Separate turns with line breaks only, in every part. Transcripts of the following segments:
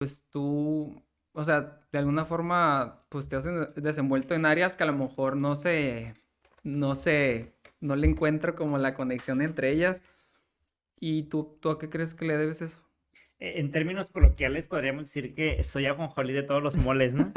pues tú, o sea, de alguna forma, pues te has desenvuelto en áreas que a lo mejor no se, no le encuentro como la conexión entre ellas. ¿Y tú a qué crees que le debes eso?
En términos coloquiales podríamos decir que soy ajonjolí de todos los moles, ¿no?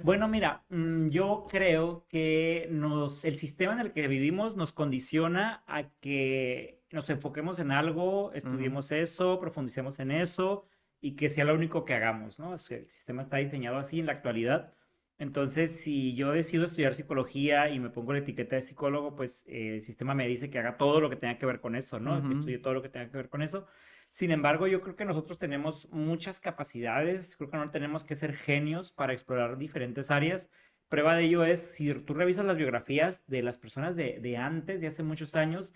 Bueno, mira, yo creo que el sistema en el que vivimos nos condiciona a que nos enfoquemos en algo,
Ujú.
estudiemos eso, profundicemos en eso y que sea lo único que hagamos, ¿no? El sistema está diseñado así en la actualidad. Entonces, si yo decido estudiar psicología y me pongo la etiqueta de psicólogo, pues el sistema me dice que haga todo lo que tenga que ver con eso, ¿no? Que
Ujú.
estudie todo lo que tenga que ver con eso. Sin embargo, yo creo que nosotros tenemos muchas capacidades, creo que no tenemos que ser genios para explorar diferentes áreas. Prueba de ello es, si tú revisas las biografías de las personas de antes, de hace muchos años,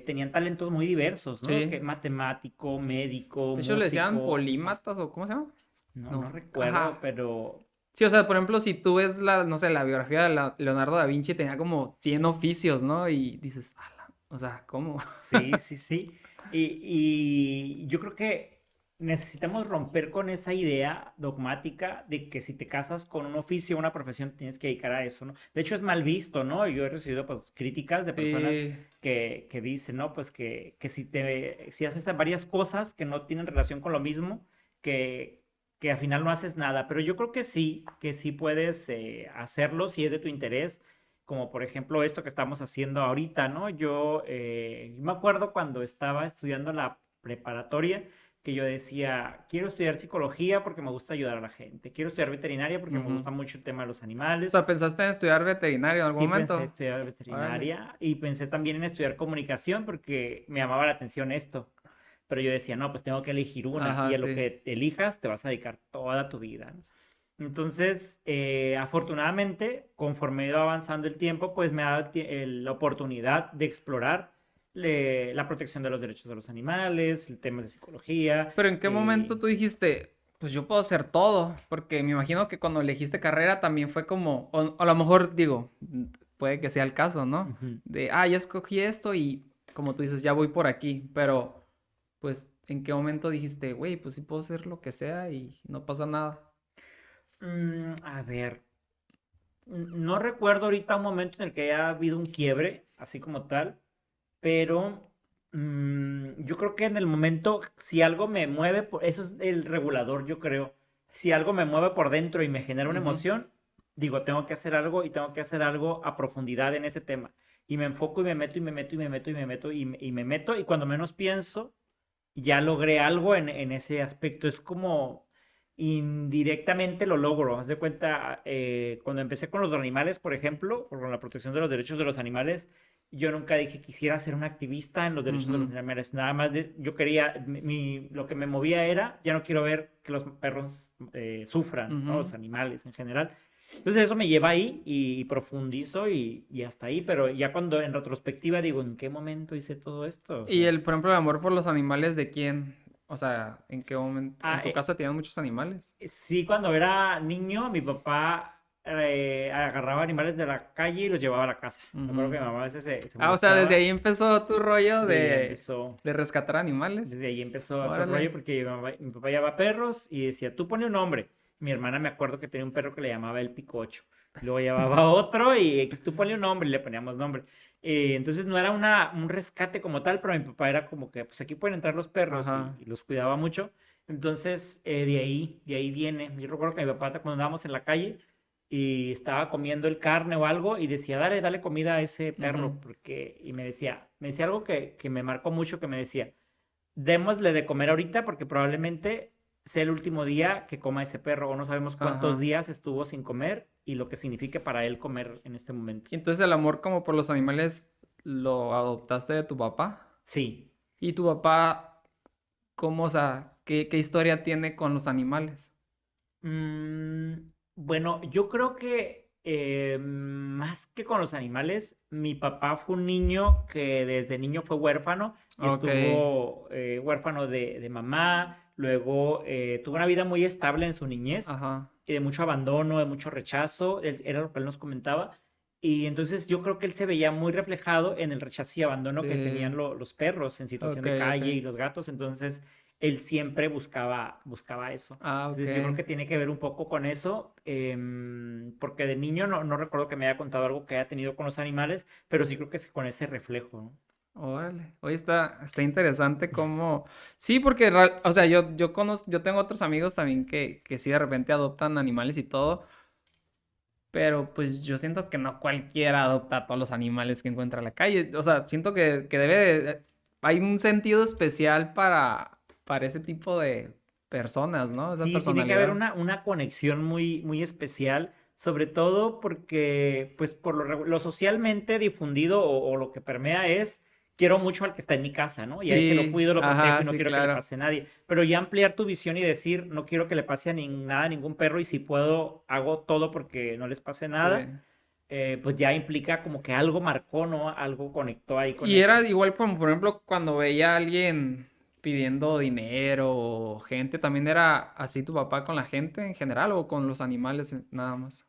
tenían talentos muy diversos, ¿no? Que
Sí.
matemático, médico,
De hecho, le decían
músico,
polímatas o ¿cómo se llama?
no
No.
recuerdo,
Ajá.
pero
Sí, o sea, por ejemplo, si tú ves no sé, la biografía de Leonardo da Vinci, tenía como 100 oficios, ¿no? Y dices, ala, o sea, ¿cómo?
sí, sí, sí. Y yo creo que necesitamos romper con esa idea dogmática de que si te casas con un oficio o una profesión tienes que dedicar a eso, ¿no? De hecho es mal visto, ¿no? Yo he recibido pues, críticas de personas
Sí.
que dicen, ¿no? Pues que si haces varias cosas que no tienen relación con lo mismo, que, que al final no haces nada. Pero yo creo que sí puedes hacerlo si es de tu interés como por ejemplo esto que estamos haciendo ahorita, ¿no? Yo me acuerdo cuando estaba estudiando la preparatoria que yo decía, quiero estudiar psicología porque me gusta ayudar a la gente, quiero estudiar veterinaria porque me
Ujú.
gusta mucho el tema de los
O
animales.
sea, ¿pensaste en estudiar veterinario en algún
Sí pensé
momento?
estudiar
Órale.
veterinaria y pensé también en estudiar comunicación porque me llamaba la atención esto. Pero yo decía, no, pues tengo que elegir una y
Ajá,
a lo
sí.
que elijas te vas a dedicar toda tu vida, ¿no? Entonces, afortunadamente, conforme he ido avanzando el tiempo, pues me ha dado la oportunidad de explorar la protección de los derechos de los animales, el tema de psicología.
Pero ¿en qué momento tú dijiste, pues yo puedo hacer todo? Porque me imagino que cuando elegiste carrera también fue como, o a lo mejor digo, puede que sea el caso, ¿no?
Ujú.
De, ya escogí esto y como tú dices, ya voy por aquí. Pero, pues, ¿en qué momento dijiste, güey, pues sí puedo hacer lo que sea y no pasa nada?
A ver, no recuerdo ahorita un momento en el que haya habido un quiebre, así como tal. Pero yo creo que en el momento, si algo me mueve, eso es el regulador, yo creo. Si algo me mueve por dentro y me genera una
Ujú.
emoción, digo, tengo que hacer algo y tengo que hacer algo a profundidad en ese tema. Y me enfoco y me meto y me meto y me meto y me meto y me meto y cuando menos pienso, ya logré algo en ese aspecto. Es como indirectamente lo logro. Haz de cuenta, cuando empecé con los animales, por ejemplo, o con la protección de los derechos de los animales, yo nunca dije quisiera ser un activista en los derechos de los
Ujú.
animales. Nada más yo quería, lo que me movía era, ya no quiero ver que los perros sufran, ¿no?
Ujú.
Los animales en general. Entonces eso me lleva ahí y profundizo y hasta ahí, pero ya cuando en retrospectiva digo, ¿en qué momento hice todo esto? O
Y
sea,
por ejemplo, el amor por los animales, ¿de quién? O sea, ¿en qué momento? ¿En
ah,
tu casa tenían muchos animales?
sí, cuando era niño, mi papá agarraba animales de la calle y los llevaba a la casa. Me acuerdo
Ujú.
que mi mamá a veces se
Ah, o sea, desde ahí
molestaba.
empezó tu rollo
De ahí empezó,
de rescatar animales.
desde ahí empezó todo el rollo
Órale.
porque mi papá llevaba perros y decía, tú pone un nombre. Mi hermana me acuerdo que tenía un perro que le llamaba el Picocho. Luego llevaba otro y tú ponle un nombre y le poníamos nombre. Entonces no era un rescate como tal, pero mi papá era como que, pues aquí pueden entrar los perros
Ajá.
y los cuidaba mucho. Entonces de ahí viene. Yo recuerdo que mi papá cuando andábamos en la calle y estaba comiendo el carne o algo y decía, dale, dale comida a ese
Ujú.
perro, porque, y me decía algo que me marcó mucho, que me decía, démosle de comer ahorita porque probablemente sea el último día que coma ese perro o no sabemos cuántos
Ajá.
días estuvo sin comer y lo que signifique para él comer en este momento.
Y entonces el amor como por los animales lo adoptaste de tu papá.
Sí.
¿Y tu papá, cómo, o sea, qué historia tiene con los animales?
Bueno, yo creo que más que con los animales, mi papá fue un niño que desde niño fue huérfano y
Ok.
estuvo huérfano de mamá, luego tuvo una vida muy estable en su niñez,
Ajá.
de mucho abandono, de mucho rechazo, era lo que él nos comentaba, y entonces yo creo que él se veía muy reflejado en el rechazo y abandono que
Sí.
tenían los perros en situación
Ok,
de
ok.
calle y los gatos, entonces él siempre buscaba eso.
Ah, ok.
Entonces yo creo que tiene que ver un poco con eso, porque de niño no recuerdo que me haya contado algo que haya tenido con los animales, pero sí creo que es con ese reflejo, ¿no?
Órale. Oye, está interesante cómo. Sí, porque, o sea, yo conozco, yo tengo otros amigos también que sí de repente adoptan animales y todo, pero pues yo siento que no cualquiera adopta a todos los animales que encuentra en la calle. O sea, siento que hay un sentido especial para ese tipo de personas, ¿no? Esa
Sí, tiene que haber
personalidad.
una conexión muy especial, sobre todo porque, pues, por lo socialmente difundido o lo que permea es, quiero mucho al que está en mi casa, ¿no? Y a ese lo
Sí,
cuido, lo protejo
ajá,
y no
sí,
quiero que le
claro.
pase a nadie. Pero ya ampliar tu visión y decir, no quiero que le pase a nada a ningún perro y si puedo, hago todo porque no les pase
Sí.
nada, pues ya implica como que algo marcó, ¿no? Algo conectó ahí con
Y era
eso.
igual como, por ejemplo, cuando veía a alguien pidiendo dinero o gente, ¿también era así tu papá con la gente en general o con los animales nada más?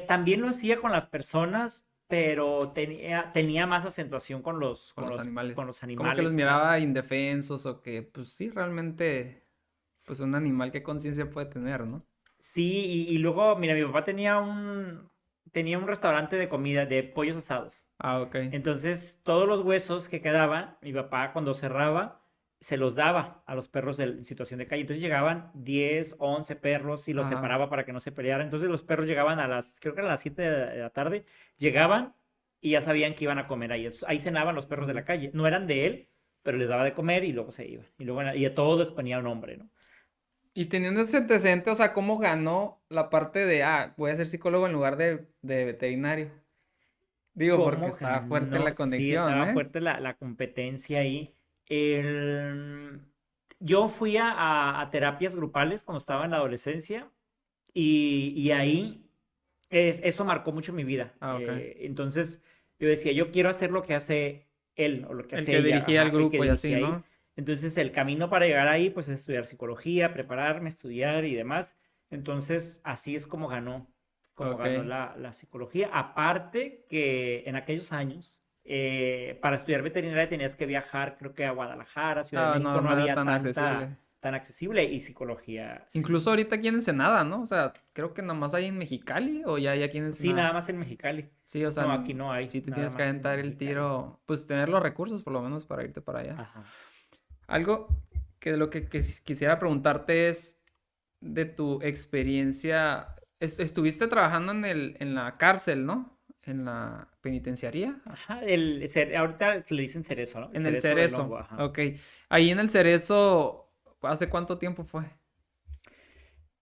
También lo hacía con las personas, pero tenía más acentuación con los,
Con
con
los
los, con
animales.
los
Como que los
animales.
miraba indefensos o que, pues sí, realmente, pues un
S-
animal, ¿qué conciencia puede tener, no?
Sí, y luego, mira, mi papá tenía un restaurante de comida, de pollos asados.
Ah, ok.
Entonces, todos los huesos que quedaban, mi papá cuando cerraba, se los daba a los perros en situación de calle. Entonces llegaban 10 11 perros y los
Ajá.
separaba para que no se pelearan. Entonces los perros llegaban creo que a las 7 de la tarde, llegaban y ya sabían que iban a comer ahí. Entonces, ahí cenaban los perros de
Mm.
la calle. No eran de él, pero les daba de comer y luego se iban. Y luego y a todos les ponía un nombre, ¿no?
Y teniendo ese antecedente, o sea, ¿cómo ganó la parte de, voy a ser psicólogo en lugar de veterinario? Digo, porque
¿Cómo
está fuerte
ganó?
la
Sí,
conexión,
estaba
¿eh?
fuerte la competencia ahí. El- Yo fui a terapias grupales cuando estaba en la adolescencia y ahí eso marcó mucho mi vida.
Ah, ok.
Entonces yo decía, yo quiero hacer lo que hace él o lo que
El
hace
que
ella,
dirigía el
ajá, el que
grupo y así,
dirigía ahí.
¿no?
Entonces el camino para llegar ahí, pues es estudiar psicología, prepararme, estudiar y demás. Entonces así es como
Ok.
ganó la psicología. Aparte que en aquellos años, para estudiar veterinaria tenías que viajar, creo que a Guadalajara, Ciudad de
Ah,
México,
no,
no
no era
había
tan accesible.
tan accesible y psicología,
Incluso
sí.
ahorita aquí en Ensenada, ¿no? O sea, creo que nada más hay en Mexicali o ya hay aquí en
Sí, nada
Ensenada.
más en Mexicali.
Sí, o sea,
No, aquí no hay,
sí te
nada
tienes que
más en
aventar el
Mexicali.
tiro, pues tener los recursos por lo menos para irte para allá.
Ajá.
Algo que de lo que quisiera preguntarte es de tu experiencia. Estuviste trabajando en la cárcel, ¿no? En la penitenciaría,
Ajá, ahorita le dicen cerezo, ¿no? El
en el
cerezo del hongo,
Cerezo.
ajá.
Ok. Ahí en el Cerezo, ¿hace cuánto tiempo fue?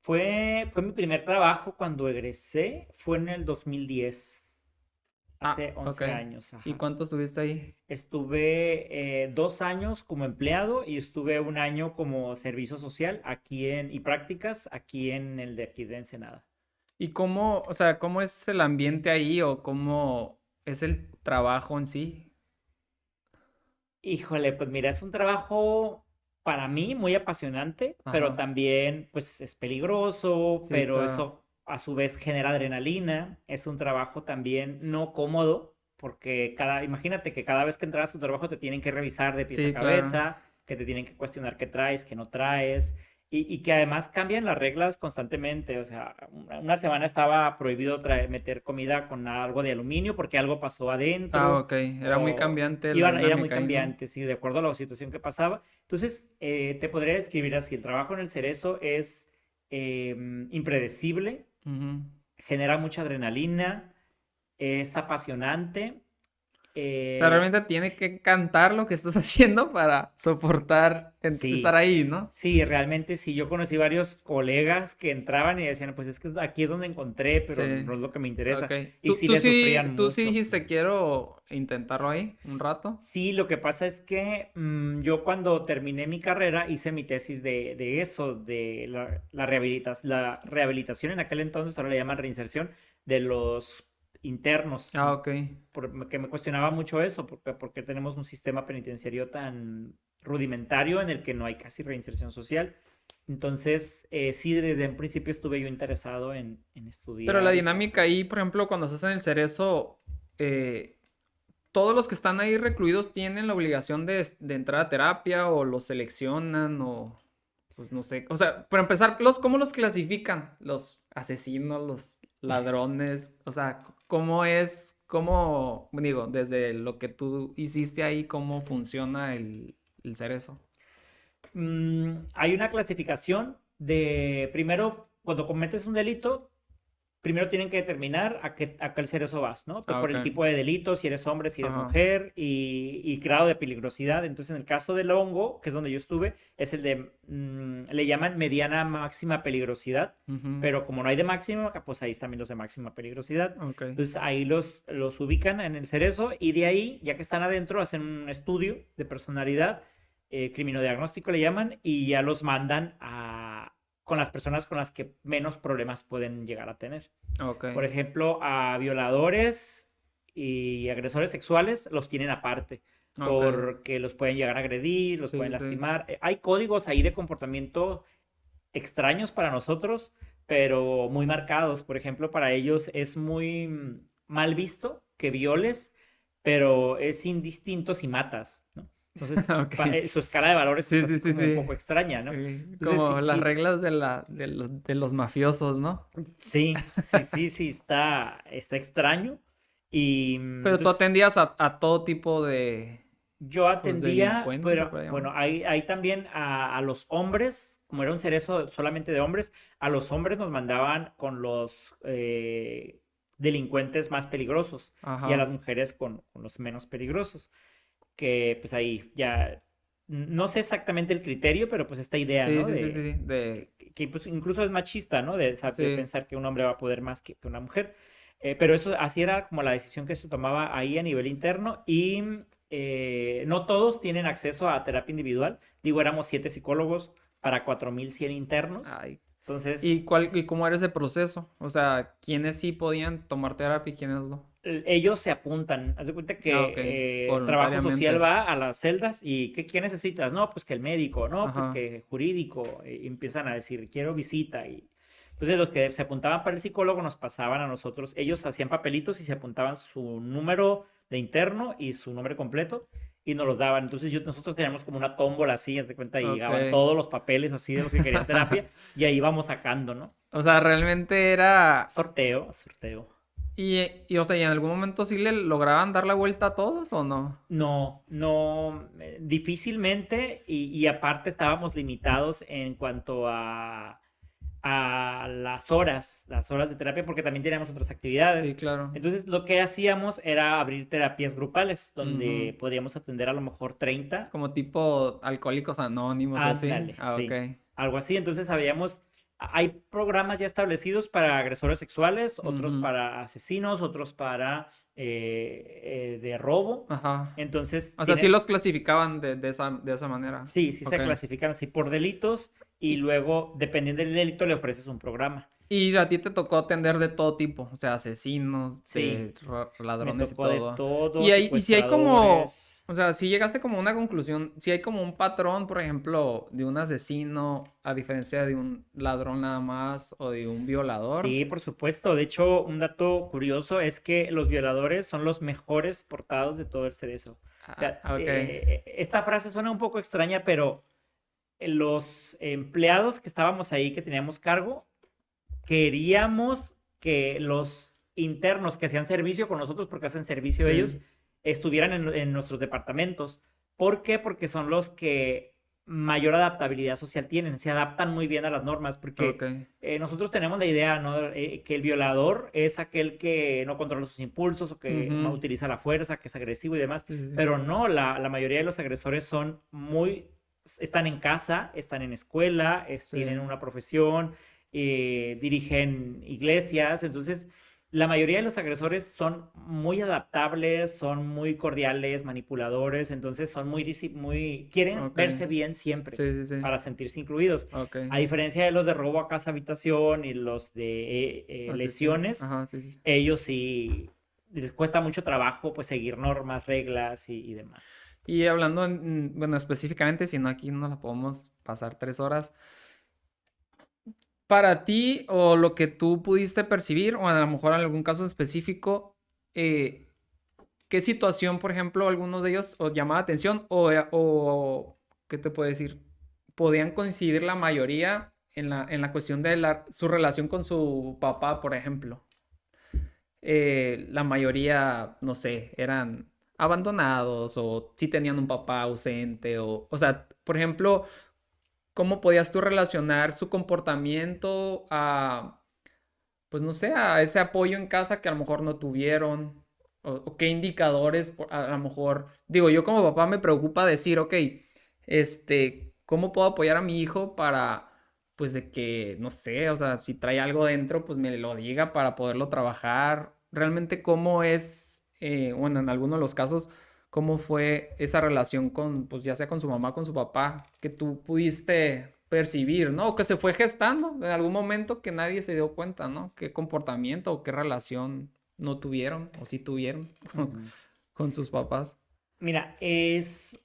Fue mi primer trabajo cuando egresé, fue en el 2010,
Ah,
hace
ok.
11 años,
¿Y
ajá.
cuánto estuviste ahí?
Estuve 2 años como empleado y estuve un año como servicio social y prácticas aquí en el de aquí de Ensenada.
¿Y cómo, o sea, cómo es el ambiente ahí o cómo es el trabajo en sí?
Híjole, pues mira, es un trabajo para mí muy apasionante, pero
Ajá.
también pues es peligroso,
Sí,
pero
claro.
eso a su vez genera adrenalina. Es un trabajo también no cómodo, porque imagínate que cada vez que entras a tu trabajo te tienen que revisar de pies a
Sí, claro.
cabeza, que te tienen que cuestionar qué traes, qué no traes. Y que además cambian las reglas constantemente. O sea, una semana estaba prohibido meter comida con algo de aluminio porque algo pasó
Ah,
adentro
ok. Era muy
o
cambiante la
era muy
dinámica ahí, ¿no?
cambiante, sí, de acuerdo a la situación que pasaba. Entonces, te podría describir así, el trabajo en el cerezo es impredecible,
Ujú.
genera mucha adrenalina, es apasionante.
O sea,
eh,
realmente tiene que cantar lo que estás haciendo para soportar estar
sí,
ahí, ¿no?
sí, realmente sí. Yo conocí varios colegas que entraban y decían, pues es que aquí es donde encontré, pero
Sí.
no es lo que me
Ok.
interesa. Y
¿Tú,
sí
tú
le
sí,
sufrían
tú sí
mucho.
dijiste quiero intentarlo ahí un rato?
Sí, lo que pasa es que yo cuando terminé mi carrera hice mi tesis de eso, de la rehabilitación en aquel entonces, ahora le llaman reinserción, de los internos,
Ah, ok.
porque me cuestionaba mucho eso, porque tenemos un sistema penitenciario tan rudimentario en el que no hay casi reinserción social. Entonces, sí, desde un principio estuve yo interesado en
Pero la
estudiar y
dinámica
trabajar.
ahí, por ejemplo, cuando estás en el Cerezo, eh, ¿todos los que están ahí recluidos tienen la obligación de entrar a terapia o los seleccionan o...? pues no sé, o sea, para empezar, ¿cómo los clasifican? Los asesinos, los ladrones, o sea, digo, desde lo que tú hiciste ahí, cómo funciona el ser eso?
Hay una clasificación de, primero, cuando cometes un delito, primero tienen que determinar a qué cerezo vas, ¿no?
Ah,
Por
ok.
el tipo de delito, si eres hombre, si eres
Ajá.
mujer y grado de peligrosidad. Entonces, en el caso del hongo, que es donde yo estuve, es el de, le llaman mediana máxima peligrosidad,
Ujú.
pero como no hay de máxima, pues ahí están también los de máxima peligrosidad.
Ok.
Entonces, ahí los ubican en el cerezo y de ahí, ya que están adentro, hacen un estudio de personalidad, criminodiagnóstico le llaman, y ya los mandan con las personas con las que menos problemas pueden llegar a tener.
Ok.
Por ejemplo, a violadores y agresores sexuales los tienen aparte,
Ok.
porque los pueden llegar a agredir, los
Sí,
pueden
sí, sí.
lastimar. Hay códigos ahí de comportamiento extraños para nosotros, pero muy marcados. Por ejemplo, para ellos es muy mal visto que violes, pero es indistinto si matas, ¿no? Entonces,
Ok.
su escala de valores
Sí,
está
sí,
así
sí,
como un
sí.
poco extraña, ¿no? Entonces,
Como las reglas de los mafiosos, ¿no?
sí, está extraño. Y
Pero tú
entonces
atendías a todo tipo de,
yo
pues,
atendía,
delincuentes, se
pero
puede llamar.
bueno, hay también a los hombres, como era un cerezo solamente de hombres, a los hombres nos mandaban con los delincuentes más peligrosos y a las
Ajá.
mujeres con los menos peligrosos, que pues ahí ya, no sé exactamente el criterio, pero pues esta idea,
Sí,
¿no?
sí, sí, sí,
De,
sí.
que, pues, incluso es machista, ¿no? De
Sí.
pensar que un hombre va a poder más que una mujer. Pero eso así era como la decisión que se tomaba ahí a nivel interno y no todos tienen acceso a terapia individual. Digo, éramos 7 psicólogos para 4.100 internos.
Ay.
Entonces,
¿Y cómo era ese proceso? O sea, ¿quiénes sí podían tomar terapia y quiénes no?
ellos se apuntan. Haz de cuenta
Ah, ok.
que trabajo social
Voluntariamente.
va a las celdas y ¿qué necesitas? No, pues que el médico, no, pues
Ajá.
que jurídico. Y empiezan a decir, quiero visita. Y entonces los que se apuntaban para el psicólogo nos pasaban a nosotros. Ellos hacían papelitos y se apuntaban su número de interno y su nombre completo y nos los daban. Entonces nosotros teníamos como una tómbola así, haz de cuenta, y
Ok.
llegaban todos los papeles así de los que querían terapia y ahí íbamos sacando, ¿no?
O sea, realmente era.
Sorteo, sorteo.
O sea, ¿y en algún momento sí le lograban dar la vuelta a todos o no?
No, no, difícilmente y aparte estábamos limitados en cuanto a las horas de terapia, porque también teníamos otras
Sí,
actividades.
claro.
Entonces, lo que hacíamos era abrir terapias grupales,
Ujú.
donde podíamos atender a lo mejor 30.
Como tipo Alcohólicos Anónimos y así.
Ándale,
Ah, ok.
sí, algo así. Entonces, hay programas ya establecidos para agresores sexuales, otros
Ujú.
para asesinos, otros para de robo.
Ajá.
Entonces,
O sea, sí los clasificaban de esa manera.
sí, sí
Ok.
se clasifican así por delitos y
Y,
luego, dependiendo del delito, le ofreces un programa.
y a ti te tocó atender de todo tipo, o sea, asesinos,
Sí,
de
me
ladrones y
tocó de
todo.
todo,
Y si hay como,
secuestradores.
o sea, si llegaste como a una conclusión, si hay como un patrón, por ejemplo, de un asesino, a diferencia de un ladrón nada más, o de un violador.
Sí, por supuesto. De hecho, un dato curioso es que los violadores son los mejores portados de todo el cerezo. O
Ah,
sea,
ok.
esta frase suena un poco extraña, pero los empleados que estábamos ahí, que teníamos cargo, queríamos que los internos que hacían servicio con nosotros, porque hacen servicio ellos,
Sí.
estuvieran en nuestros departamentos. ¿Por qué? Porque son los que mayor adaptabilidad social tienen, se adaptan muy bien a las normas,
Ok.
porque nosotros tenemos la idea, ¿no? Que el violador es aquel que no controla sus impulsos o que
Ujú.
utiliza la fuerza, que es agresivo y demás,
Sí, sí, sí.
pero no, la mayoría de los agresores están en casa, están en escuela,
Sí.
tienen una profesión, dirigen iglesias, entonces la mayoría de los agresores son muy adaptables, son muy cordiales, manipuladores, entonces son quieren
Ok.
verse bien siempre
Sí, sí, sí.
para sentirse incluidos.
Ok.
A diferencia de los de robo a casa habitación y los de
Asesino.
lesiones,
Ajá, sí, sí.
ellos sí les cuesta mucho trabajo pues seguir normas, reglas y demás.
Y hablando, bueno, específicamente, si no aquí no la podemos pasar 3 horas. Para ti, o lo que tú pudiste percibir, o a lo mejor en algún caso específico, eh, ¿qué situación, por ejemplo, algunos de ellos os llamaba la atención? ¿qué te puedo decir? podían coincidir la mayoría en la cuestión de su relación con su papá, por ejemplo. La mayoría, no sé, eran abandonados o sí tenían un papá ausente o sea, por ejemplo, ¿cómo podías tú relacionar su comportamiento a, pues no sé, a ese apoyo en casa que a lo mejor no tuvieron? O qué indicadores, a lo mejor, digo, yo como papá me preocupa decir, ok, ¿cómo puedo apoyar a mi hijo para, pues de que, no sé, o sea, si trae algo dentro, pues me lo diga para poderlo trabajar? Realmente, ¿cómo es, bueno, en algunos de los casos, cómo fue esa relación con, pues ya sea con su mamá, con su papá, que tú pudiste percibir, ¿no? O que se fue gestando en algún momento que nadie se dio cuenta, ¿no? ¿Qué comportamiento o qué relación no tuvieron o sí tuvieron
Ujú.
con sus papás?
Mira, es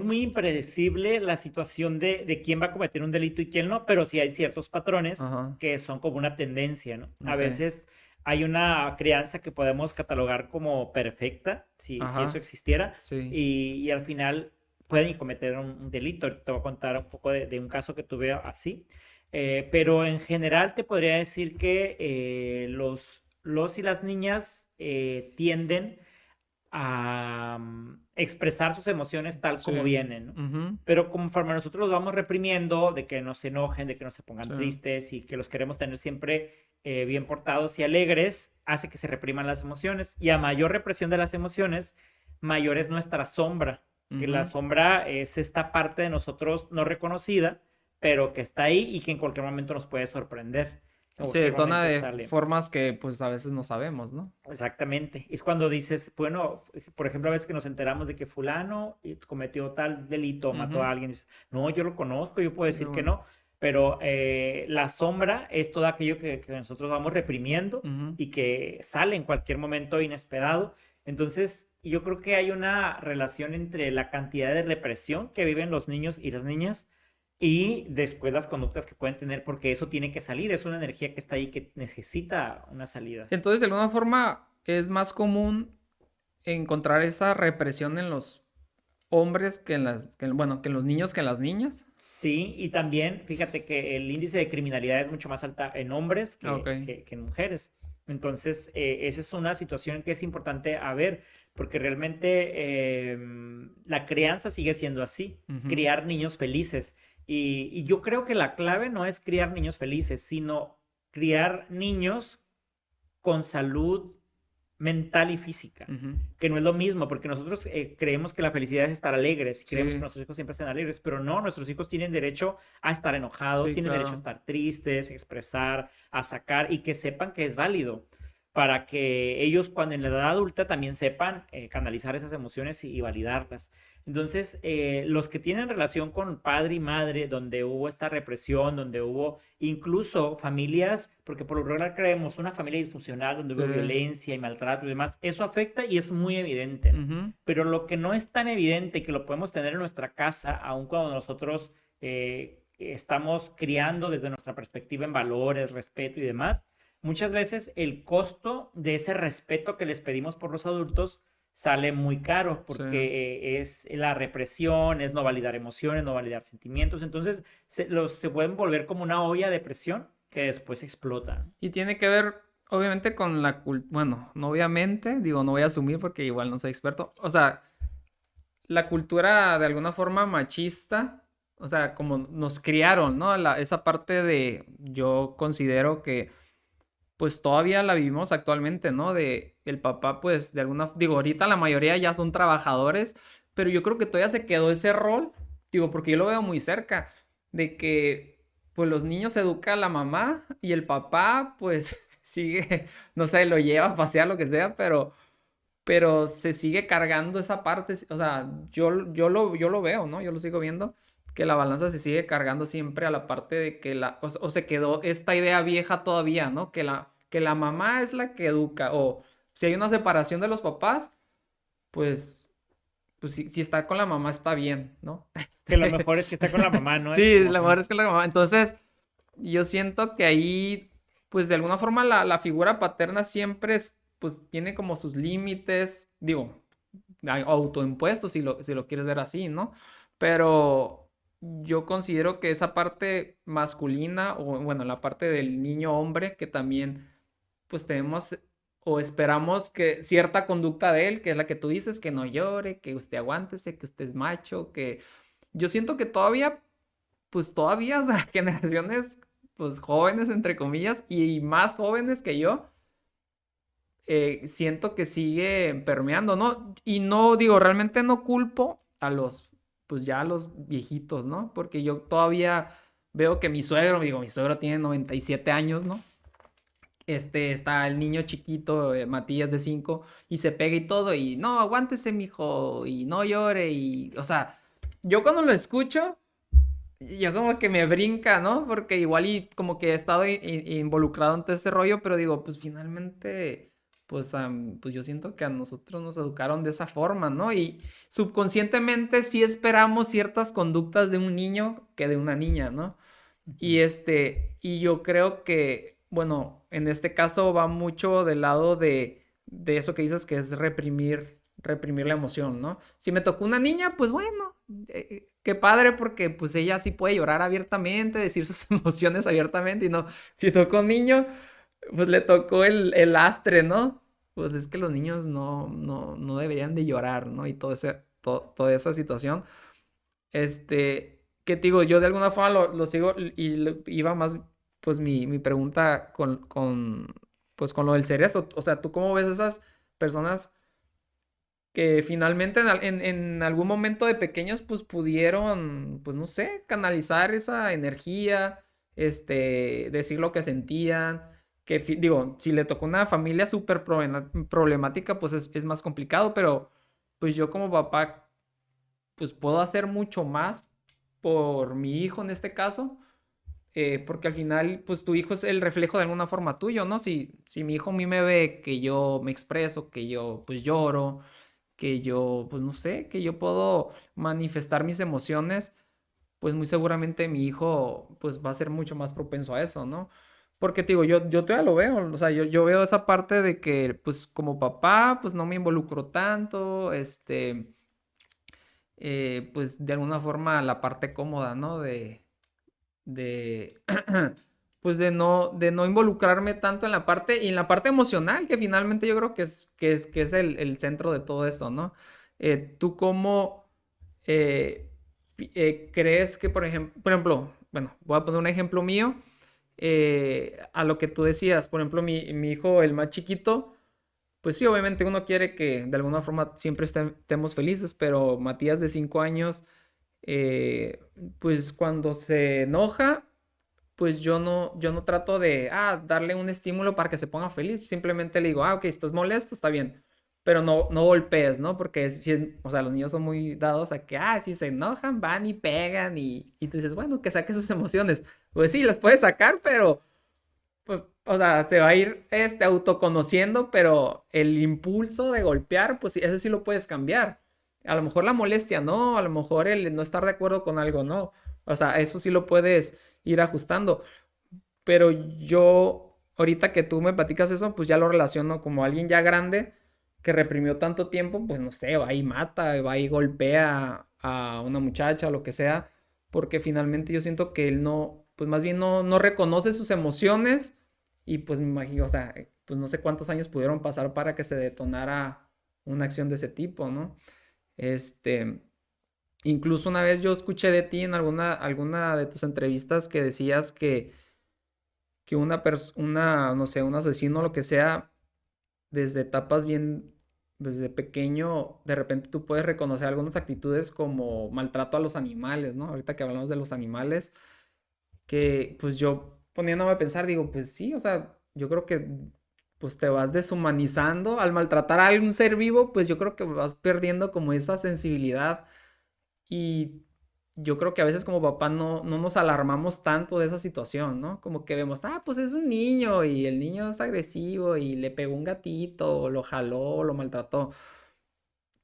muy impredecible la situación de quién va a cometer un delito y quién no, pero sí hay ciertos patrones
Ajá,
que son como una tendencia, ¿no? A
ok,
veces hay una crianza que podemos catalogar como perfecta, si eso
ajá,
existiera,
sí,
y al final pueden cometer un delito. Ahorita te voy a contar un poco de un caso que tuve así. Pero en general te podría decir que los y las niñas tienden a expresar sus emociones tal
sí,
como vienen, ¿no?
ujú,
Pero conforme nosotros los vamos reprimiendo, de que no se enojen, de que no se pongan
sí,
tristes y que los queremos tener siempre bien portados y alegres, hace que se repriman las emociones. Y a mayor represión de las emociones, mayor es nuestra sombra, que la
ujú.
sombra es esta parte de nosotros no reconocida, pero que está ahí y que en cualquier momento nos puede sorprender. En
Y se
cualquier
detona
momento
de
sale.
formas que pues a veces no sabemos, ¿no?
Exactamente. Es cuando dices, bueno, por ejemplo, a veces que nos enteramos de que fulano cometió tal delito, mató
Ujú,
a alguien, dices, no, yo lo conozco, yo puedo
y
decir que
bueno,
no, pero la sombra es todo aquello que nosotros vamos reprimiendo
ujú.
y que sale en cualquier momento inesperado. Entonces, yo creo que hay una relación entre la cantidad de represión que viven los niños y las niñas y después las conductas que pueden tener, porque eso tiene que salir, es una energía que está ahí que necesita una salida.
Entonces, de alguna forma, es más común encontrar esa represión en los hombres que en bueno, que en los niños que en las niñas.
Sí, y también fíjate que el índice de criminalidad es mucho más alta en hombres
Ah, ok.
que en mujeres. Entonces, esa es una situación que es importante a ver, porque realmente la crianza sigue siendo así,
Ujú,
criar niños felices. Y yo creo que la clave no es criar niños felices, sino criar niños con salud mental y física,
ujú.
que no es lo mismo, porque nosotros creemos que la felicidad es estar alegres, y creemos que
Sí,
nuestros hijos siempre estén alegres, pero no, nuestros hijos tienen derecho a estar enojados,
sí,
tienen derecho a
claro.
estar tristes, a expresar, a sacar y que sepan que es válido para que ellos cuando en la edad adulta también sepan canalizar esas emociones y validarlas. Entonces, los que tienen relación con padre y madre, donde hubo esta represión, donde hubo incluso familias, porque por lo regular creemos una familia disfuncional donde
Sí.
hubo violencia y maltrato y demás, eso afecta y es muy evidente, ¿no?
Ujú.
Pero lo que no es tan evidente y que lo podemos tener en nuestra casa, aun cuando nosotros estamos criando desde nuestra perspectiva en valores, respeto y demás, muchas veces el costo de ese respeto que les pedimos por los adultos sale muy caro
Sí.
porque es la represión, es no validar emociones, no validar sentimientos. Entonces se pueden volver como una olla de presión que después explota.
Y tiene que ver, obviamente, con la cultura. Bueno, no obviamente, digo, no voy a asumir porque igual no soy experto. O sea, la cultura de alguna forma machista, o sea, como nos criaron, ¿no? Esa parte de, yo considero que pues todavía la vivimos actualmente, ¿no? De el papá, pues de alguna, digo, ahorita la mayoría ya son trabajadores, pero yo creo que todavía se quedó ese rol, digo, porque yo lo veo muy cerca, de que pues los niños educa a la mamá y el papá, pues sigue, no sé, lo lleva a pasear, lo que sea, pero se sigue cargando esa parte, o sea, yo lo veo, ¿no? Yo lo sigo viendo, que la balanza se sigue cargando siempre a la parte de que o se quedó esta idea vieja todavía, ¿no? Que la mamá es la que educa, o si hay una separación de los papás, pues, pues si está con la mamá está bien, ¿no?
Que lo mejor es que está con la mamá, ¿no? Es
Sí,
como,
la mejor es que la mamá. Entonces, yo siento que ahí, pues de alguna forma la figura paterna siempre pues tiene como sus límites, digo, autoimpuestos si lo quieres ver así, ¿no? Pero yo considero que esa parte masculina, o bueno, la parte del niño hombre, que también pues tenemos o esperamos que cierta conducta de él, que es la que tú dices, que no llore, que usted aguántese, que usted es macho, que yo siento que todavía, pues todavía, o sea, generaciones, pues jóvenes, entre comillas, y más jóvenes que yo, siento que sigue permeando, ¿no? Y no digo, realmente no culpo a los, pues ya a los viejitos, ¿no? Porque yo todavía veo que mi suegro, digo, mi suegro tiene 97 años, ¿no? Está el niño chiquito, Matías de 5 y se pega y todo, y no, aguántese, mijo, y no llore, y, o sea, yo cuando lo escucho, yo como que me brinca, ¿no? Porque igual y como que he estado involucrado en todo ese rollo, pero digo, pues finalmente, pues, pues yo siento que a nosotros nos educaron de esa forma, ¿no? Y subconscientemente sí esperamos ciertas conductas de un niño que de una niña, ¿no?
Ujú.
Y yo creo que, bueno, en este caso va mucho del lado de eso que dices que es reprimir la emoción, ¿no? Si me tocó una niña, pues bueno, qué padre porque pues ella sí puede llorar abiertamente, decir sus emociones abiertamente y no, si tocó un niño, pues le tocó el lastre, ¿no? Pues es que los niños no deberían de llorar, ¿no? Y toda esa situación. ¿Qué te digo? Yo de alguna forma lo sigo y iba más, pues mi pregunta pues con lo del cerezo. O sea, ¿tú cómo ves esas personas que finalmente en algún momento de pequeños, pues pudieron, pues no sé, canalizar esa energía, decir lo que sentían? Que digo, si le tocó una familia súper problemática, pues es más complicado, pero pues yo como papá pues puedo hacer mucho más por mi hijo en este caso, porque al final, pues tu hijo es el reflejo de alguna forma tuyo, ¿no? Si mi hijo a mí me ve que yo me expreso, que yo pues lloro, que yo, pues no sé, que yo puedo manifestar mis emociones, pues muy seguramente mi hijo pues va a ser mucho más propenso a eso, ¿no? Porque te digo, yo todavía lo veo, o sea, yo veo esa parte de que pues como papá pues no me involucro tanto, pues de alguna forma la parte cómoda, ¿no? De, pues de no involucrarme tanto en la parte, y en la parte emocional, que finalmente yo creo que es el centro de todo esto, ¿no? ¿Tú cómo crees que, por ejemplo, bueno, voy a poner un ejemplo mío, a lo que tú decías, por ejemplo, mi hijo, el más chiquito, pues sí, obviamente uno quiere que de alguna forma siempre estemos felices, pero Matías de 5 años, eh, pues cuando se enoja, pues yo no trato de darle un estímulo para que se ponga feliz, simplemente le digo, ok, estás molesto, está bien, pero no golpees, ¿no? Porque si es, o sea, los niños son muy dados a que, si se enojan, van y pegan y tú dices, bueno, que saque sus emociones. Pues sí, las puedes sacar, pero pues, o sea, se va a ir autoconociendo, pero el impulso de golpear, pues sí, ese sí lo puedes cambiar. A lo mejor la molestia, no, a lo mejor el no estar de acuerdo con algo, no. O sea, eso sí lo puedes ir ajustando. Pero yo, ahorita que tú me platicas eso, pues ya lo relaciono como alguien ya grande que reprimió tanto tiempo, pues no sé, va y mata, va y golpea a una muchacha o lo que sea, porque finalmente yo siento que él no, pues más bien no reconoce sus emociones y pues me imagino, o sea, pues no sé cuántos años pudieron pasar para que se detonara una acción de ese tipo, ¿no? Este, incluso una vez yo escuché de ti en alguna de tus entrevistas que decías que no sé, un asesino o lo que sea, desde etapas bien, desde pequeño, de repente tú puedes reconocer algunas actitudes como maltrato a los animales, ¿no? Ahorita que hablamos de los animales, que pues yo poniéndome a pensar, digo, pues sí, o sea, yo creo que pues te vas deshumanizando al maltratar a algún ser vivo, pues yo creo que vas perdiendo como esa sensibilidad y yo creo que a veces como papá no nos alarmamos tanto de esa situación, ¿no? Como que vemos, pues es un niño y el niño es agresivo y le pegó un gatito, o lo jaló, o lo maltrató.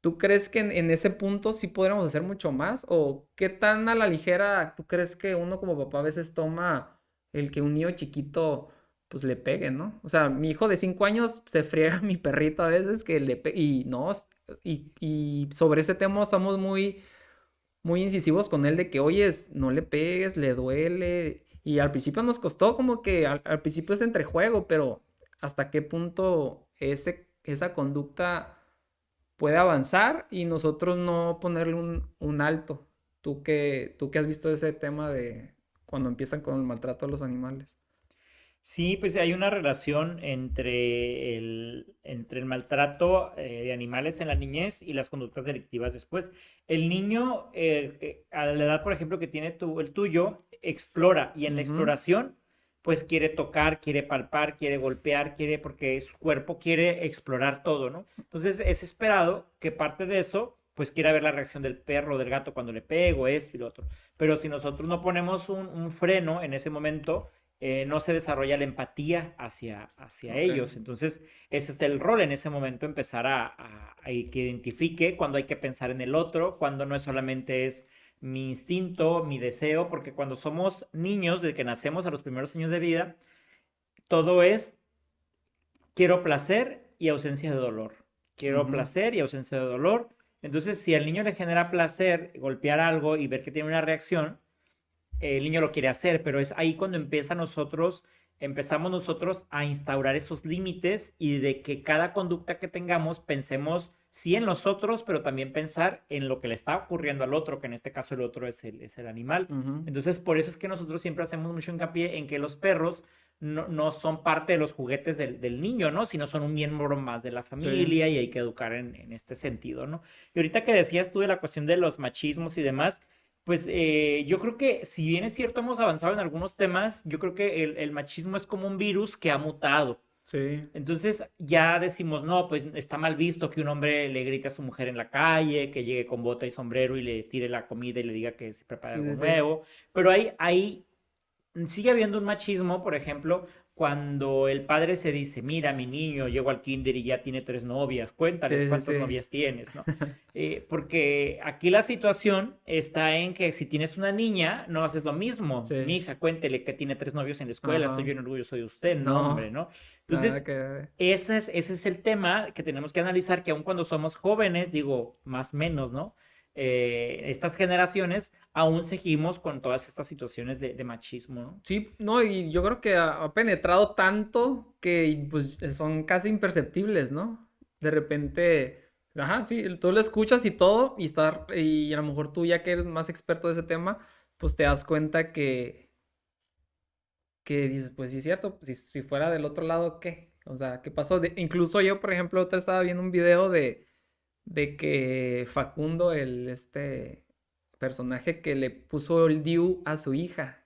¿Tú crees que en ese punto sí podríamos hacer mucho más? ¿O qué tan a la ligera tú crees que uno como papá a veces toma el que un niño chiquito pues le pegue, ¿no? O sea, mi hijo de 5 años se friega a mi perrito a veces que y no, y sobre ese tema somos muy muy incisivos con él de que, oyes, no le pegues, le duele. Y al principio nos costó como que al principio es entre juego, pero hasta qué punto esa conducta puede avanzar y nosotros no ponerle un alto. ¿Tú qué has visto de ese tema de cuando empiezan con el maltrato a los animales?
Sí, pues hay una relación entre el maltrato de animales en la niñez y las conductas delictivas después. El niño, a la edad, por ejemplo, que tiene el tuyo, explora y en la
Ujú,
exploración, pues quiere tocar, quiere palpar, quiere golpear, porque su cuerpo quiere explorar todo, ¿no? Entonces es esperado que parte de eso, pues quiera ver la reacción del perro o del gato cuando le pego, esto y lo otro. Pero si nosotros no ponemos un freno en ese momento, no se desarrolla la empatía hacia
ok.
ellos. Entonces, ese es el rol en ese momento, empezar a que identifique cuando hay que pensar en el otro, cuando no es solamente es mi instinto, mi deseo, porque cuando somos niños, desde que nacemos a los primeros años de vida, todo es quiero placer y ausencia de dolor. Quiero
Ujú,
placer y ausencia de dolor. Entonces, si al niño le genera placer golpear algo y ver que tiene una reacción, el niño lo quiere hacer, pero es ahí cuando empezamos nosotros a instaurar esos límites y de que cada conducta que tengamos pensemos sí en los otros, pero también pensar en lo que le está ocurriendo al otro, que en este caso el otro es el animal.
ujú.
Entonces, por eso es que nosotros siempre hacemos mucho hincapié en que los perros no son parte de los juguetes del niño, ¿no? Sino son un miembro más de la
Sí,
familia y hay que educar en este sentido, ¿no? Y ahorita que decías tú de la cuestión de los machismos y demás, pues yo creo que si bien es cierto hemos avanzado en algunos temas, yo creo que el machismo es como un virus que ha mutado.
sí,
Entonces ya decimos, no, pues está mal visto que un hombre le grite a su mujer en la calle, que llegue con bota y sombrero y le tire la comida y le diga que se prepare
sí,
algo
sí, sí.
nuevo. Pero hay sigue habiendo un machismo, por ejemplo, cuando el padre se dice, mira, mi niño llegó al kinder y ya tiene 3 novias, cuéntales
Sí, sí,
cuántas
sí.
novias tienes, ¿no? Porque aquí la situación está en que si tienes una niña, no haces lo mismo. Mi
Sí,
hija, cuéntele que tiene 3 novios en la escuela, estoy
ajá.
bien orgulloso de usted, no, hombre,
No,
¿no?
nada
Entonces,
que ver.
ese es el tema que tenemos que analizar, que aun cuando somos jóvenes, digo, más o menos, ¿no? Estas generaciones aún seguimos con todas estas situaciones de machismo, ¿no?
Sí, no, y yo creo que ha penetrado tanto que pues son casi imperceptibles, ¿no? De repente, ajá, sí, tú lo escuchas y todo, y a lo mejor tú ya que eres más experto de ese tema, pues te das cuenta que dices, pues sí es cierto, pues, si fuera del otro lado, ¿qué? O sea, ¿qué pasó? Incluso yo, por ejemplo, otra estaba viendo un video de que Facundo, este personaje que le puso el Diu a su hija,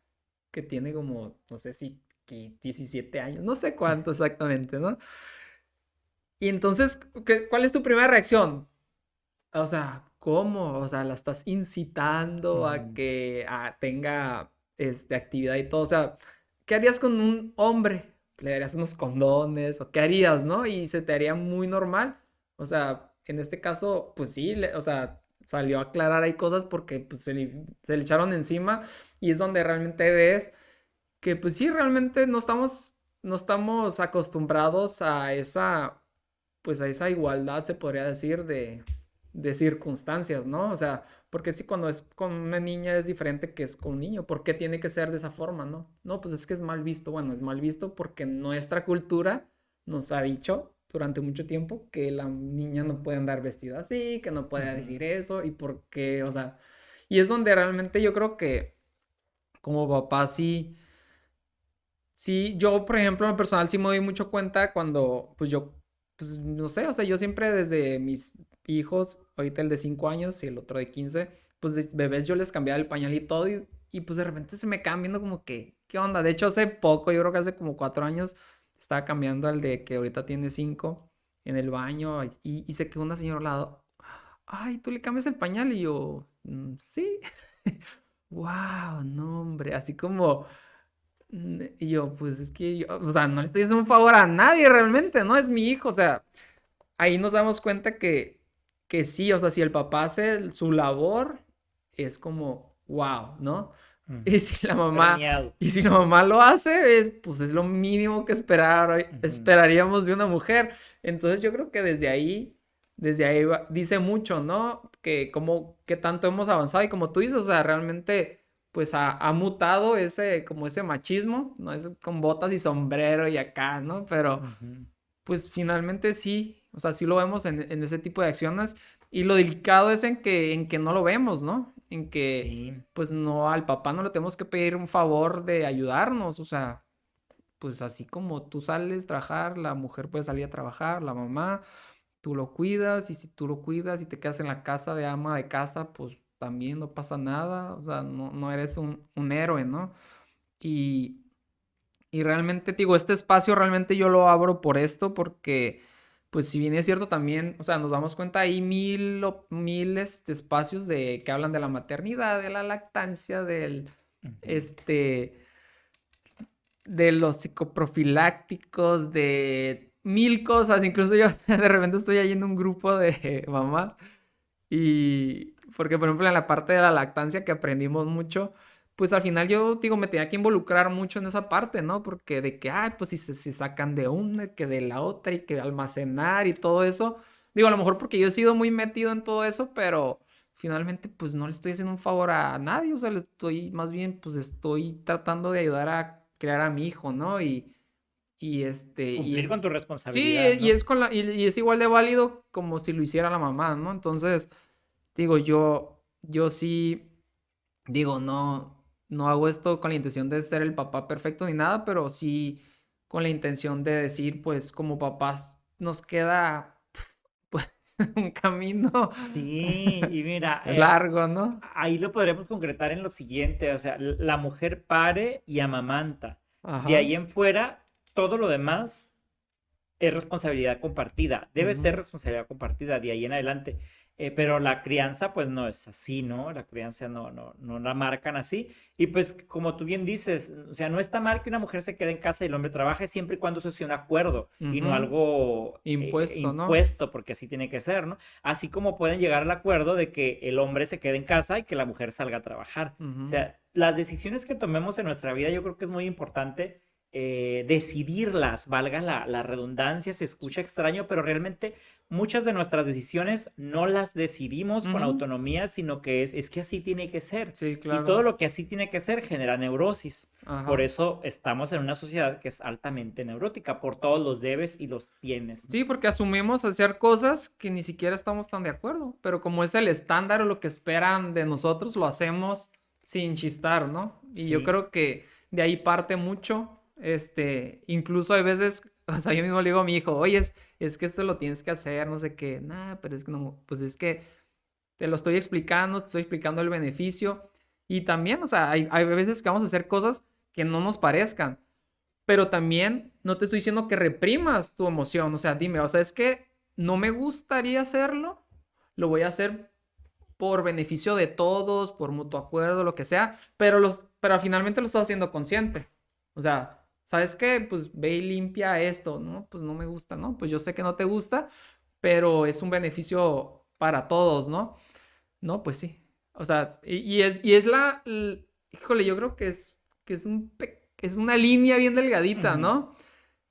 que tiene como, no sé si que 17 años, no sé cuánto exactamente, ¿no? Y entonces, ¿cuál es tu primera reacción? O sea, ¿cómo? O sea, la estás incitando a
Ujú.
que tenga actividad y todo. O sea, ¿qué harías con un hombre? ¿Le darías unos condones? ¿O qué harías, no? Y se te haría muy normal. O sea, en este caso, pues sí, o sea, salió a aclarar ahí cosas porque pues, se le echaron encima y es donde realmente ves que pues sí, realmente no estamos acostumbrados pues a esa igualdad, se podría decir, de circunstancias, ¿no? O sea, porque si cuando es con una niña es diferente que es con un niño, ¿por qué tiene que ser de esa forma, no? No, pues es que es mal visto, bueno, es mal visto porque nuestra cultura nos ha dicho durante mucho tiempo que la niña no puede andar vestida así, que no puede
Ujú.
decir eso, y porque, o sea, y es donde realmente yo creo que como papá sí. Sí, yo, por ejemplo, en lo personal sí me doy mucho cuenta cuando, pues yo, pues no sé, o sea, yo siempre desde mis hijos, ahorita el de 5 años y el otro de 15 pues de bebés yo les cambiaba el pañal y todo, y pues de repente se me quedan viendo como que, ¿qué onda? De hecho, hace poco, yo creo que hace como 4 años, estaba cambiando al de que ahorita tiene 5 en el baño, y se quedó una señora al lado, ay, ¿tú le cambias el pañal? Y yo, sí, wow, no, hombre, así como. Y yo, pues es que yo, o sea, no le estoy haciendo un favor a nadie realmente, ¿no? Es mi hijo, o sea, ahí nos damos cuenta que sí, o sea, si el papá hace su labor, es como, wow, ¿no? Y
Ujú.
si la mamá,
Premiado.
y si la mamá lo hace, pues es lo mínimo que
Ujú.
esperaríamos de una mujer. Entonces yo creo que desde ahí, desde ahí dice mucho, ¿no? Que como, que tanto hemos avanzado y como tú dices, o sea, realmente pues ha mutado ese, como ese machismo, ¿no? Es con botas y sombrero y acá, ¿no? Pero
Ujú.
pues finalmente sí, o sea, sí lo vemos en ese tipo de acciones y lo delicado es en que no lo vemos, ¿no? En que
Sí.
pues no, al papá no le tenemos que pedir un favor de ayudarnos, o sea, pues así como tú sales a trabajar, la mujer puede salir a trabajar, la mamá, tú lo cuidas y si tú lo cuidas y te quedas en la casa de ama de casa, pues también no pasa nada, o sea, no, no eres un héroe, ¿no? Y, y realmente, te digo, este espacio realmente yo lo abro por esto, porque, pues si bien es cierto también, o sea, nos damos cuenta, hay mil espacios de, que hablan de la maternidad, de la lactancia, del,
Ujú.
este, de los psicoprofilácticos, de mil cosas. Incluso yo de repente estoy ahí en un grupo de mamás y porque por ejemplo en la parte de la lactancia que aprendimos mucho, pues al final yo digo, me tenía que involucrar mucho en esa parte, ¿no? Porque de que, ay, pues si se sacan de una, que de la otra y que almacenar y todo eso. Digo, a lo mejor porque yo he sido muy metido en todo eso, pero finalmente pues no le estoy haciendo un favor a nadie, o sea, le estoy, más bien pues estoy tratando de ayudar a crear a mi hijo, ¿no? Y
Cumplir
es,
con tu
sí,
responsabilidad,
y
¿no?
es con y es igual de válido como si lo hiciera la mamá, ¿no? Entonces, digo, yo sí, digo, no, no hago esto con la intención de ser el papá perfecto ni nada, pero sí con la intención de decir, pues, como papás nos queda, pues, un camino
Sí, y mira,
largo, ¿no?
ahí lo podremos concretar en lo siguiente, o sea, la mujer pare y amamanta. De
Ajá.
ahí en fuera, todo lo demás es responsabilidad compartida, debe ser
Ujú,
responsabilidad compartida de ahí en adelante. Pero la crianza, pues no es así, ¿no? La crianza no la marcan así. Y pues, como tú bien dices, o sea, no está mal que una mujer se quede en casa y el hombre trabaje siempre y cuando eso sea un acuerdo y no
ujú.
algo
Impuesto, ¿no?
impuesto, porque así tiene que ser, ¿no? Así como pueden llegar al acuerdo de que el hombre se quede en casa y que la mujer salga a trabajar. O
Ujú,
sea, las decisiones que tomemos en nuestra vida, yo creo que es muy importante decidirlas, valga la redundancia, se escucha extraño, pero realmente muchas de nuestras decisiones no las decidimos con
ujú.
autonomía, sino que es que así tiene que ser.
Sí,
Y todo
claro.
lo que así tiene que ser genera neurosis. Por
Ajá.
eso estamos en una sociedad que es altamente neurótica, por todos los debes y los tienes, ¿no?
Sí, porque asumimos hacer cosas que ni siquiera estamos tan de acuerdo, pero como es el estándar o lo que esperan de nosotros, lo hacemos sin chistar, ¿no? Y yo
Sí.
creo que de ahí parte mucho, incluso hay veces, o sea, yo mismo le digo a mi hijo, oye, es que esto lo tienes que hacer, no sé qué, nah, pero es que no, pues es que te lo estoy explicando, te estoy explicando el beneficio y también, o sea, hay veces que vamos a hacer cosas que no nos parezcan, pero también no te estoy diciendo que reprimas tu emoción, o sea, dime, o sea, es que no me gustaría hacerlo, lo voy a hacer por beneficio de todos, por mutuo acuerdo, lo que sea, pero finalmente lo estás haciendo consciente. O sea, ¿sabes qué? Pues ve y limpia esto, ¿no? Pues no me gusta, ¿no? Pues yo sé que no te gusta, pero es un beneficio para todos, ¿no? No, pues sí. O sea, y es híjole, yo creo que es una línea bien delgadita,
Ujú.
¿no?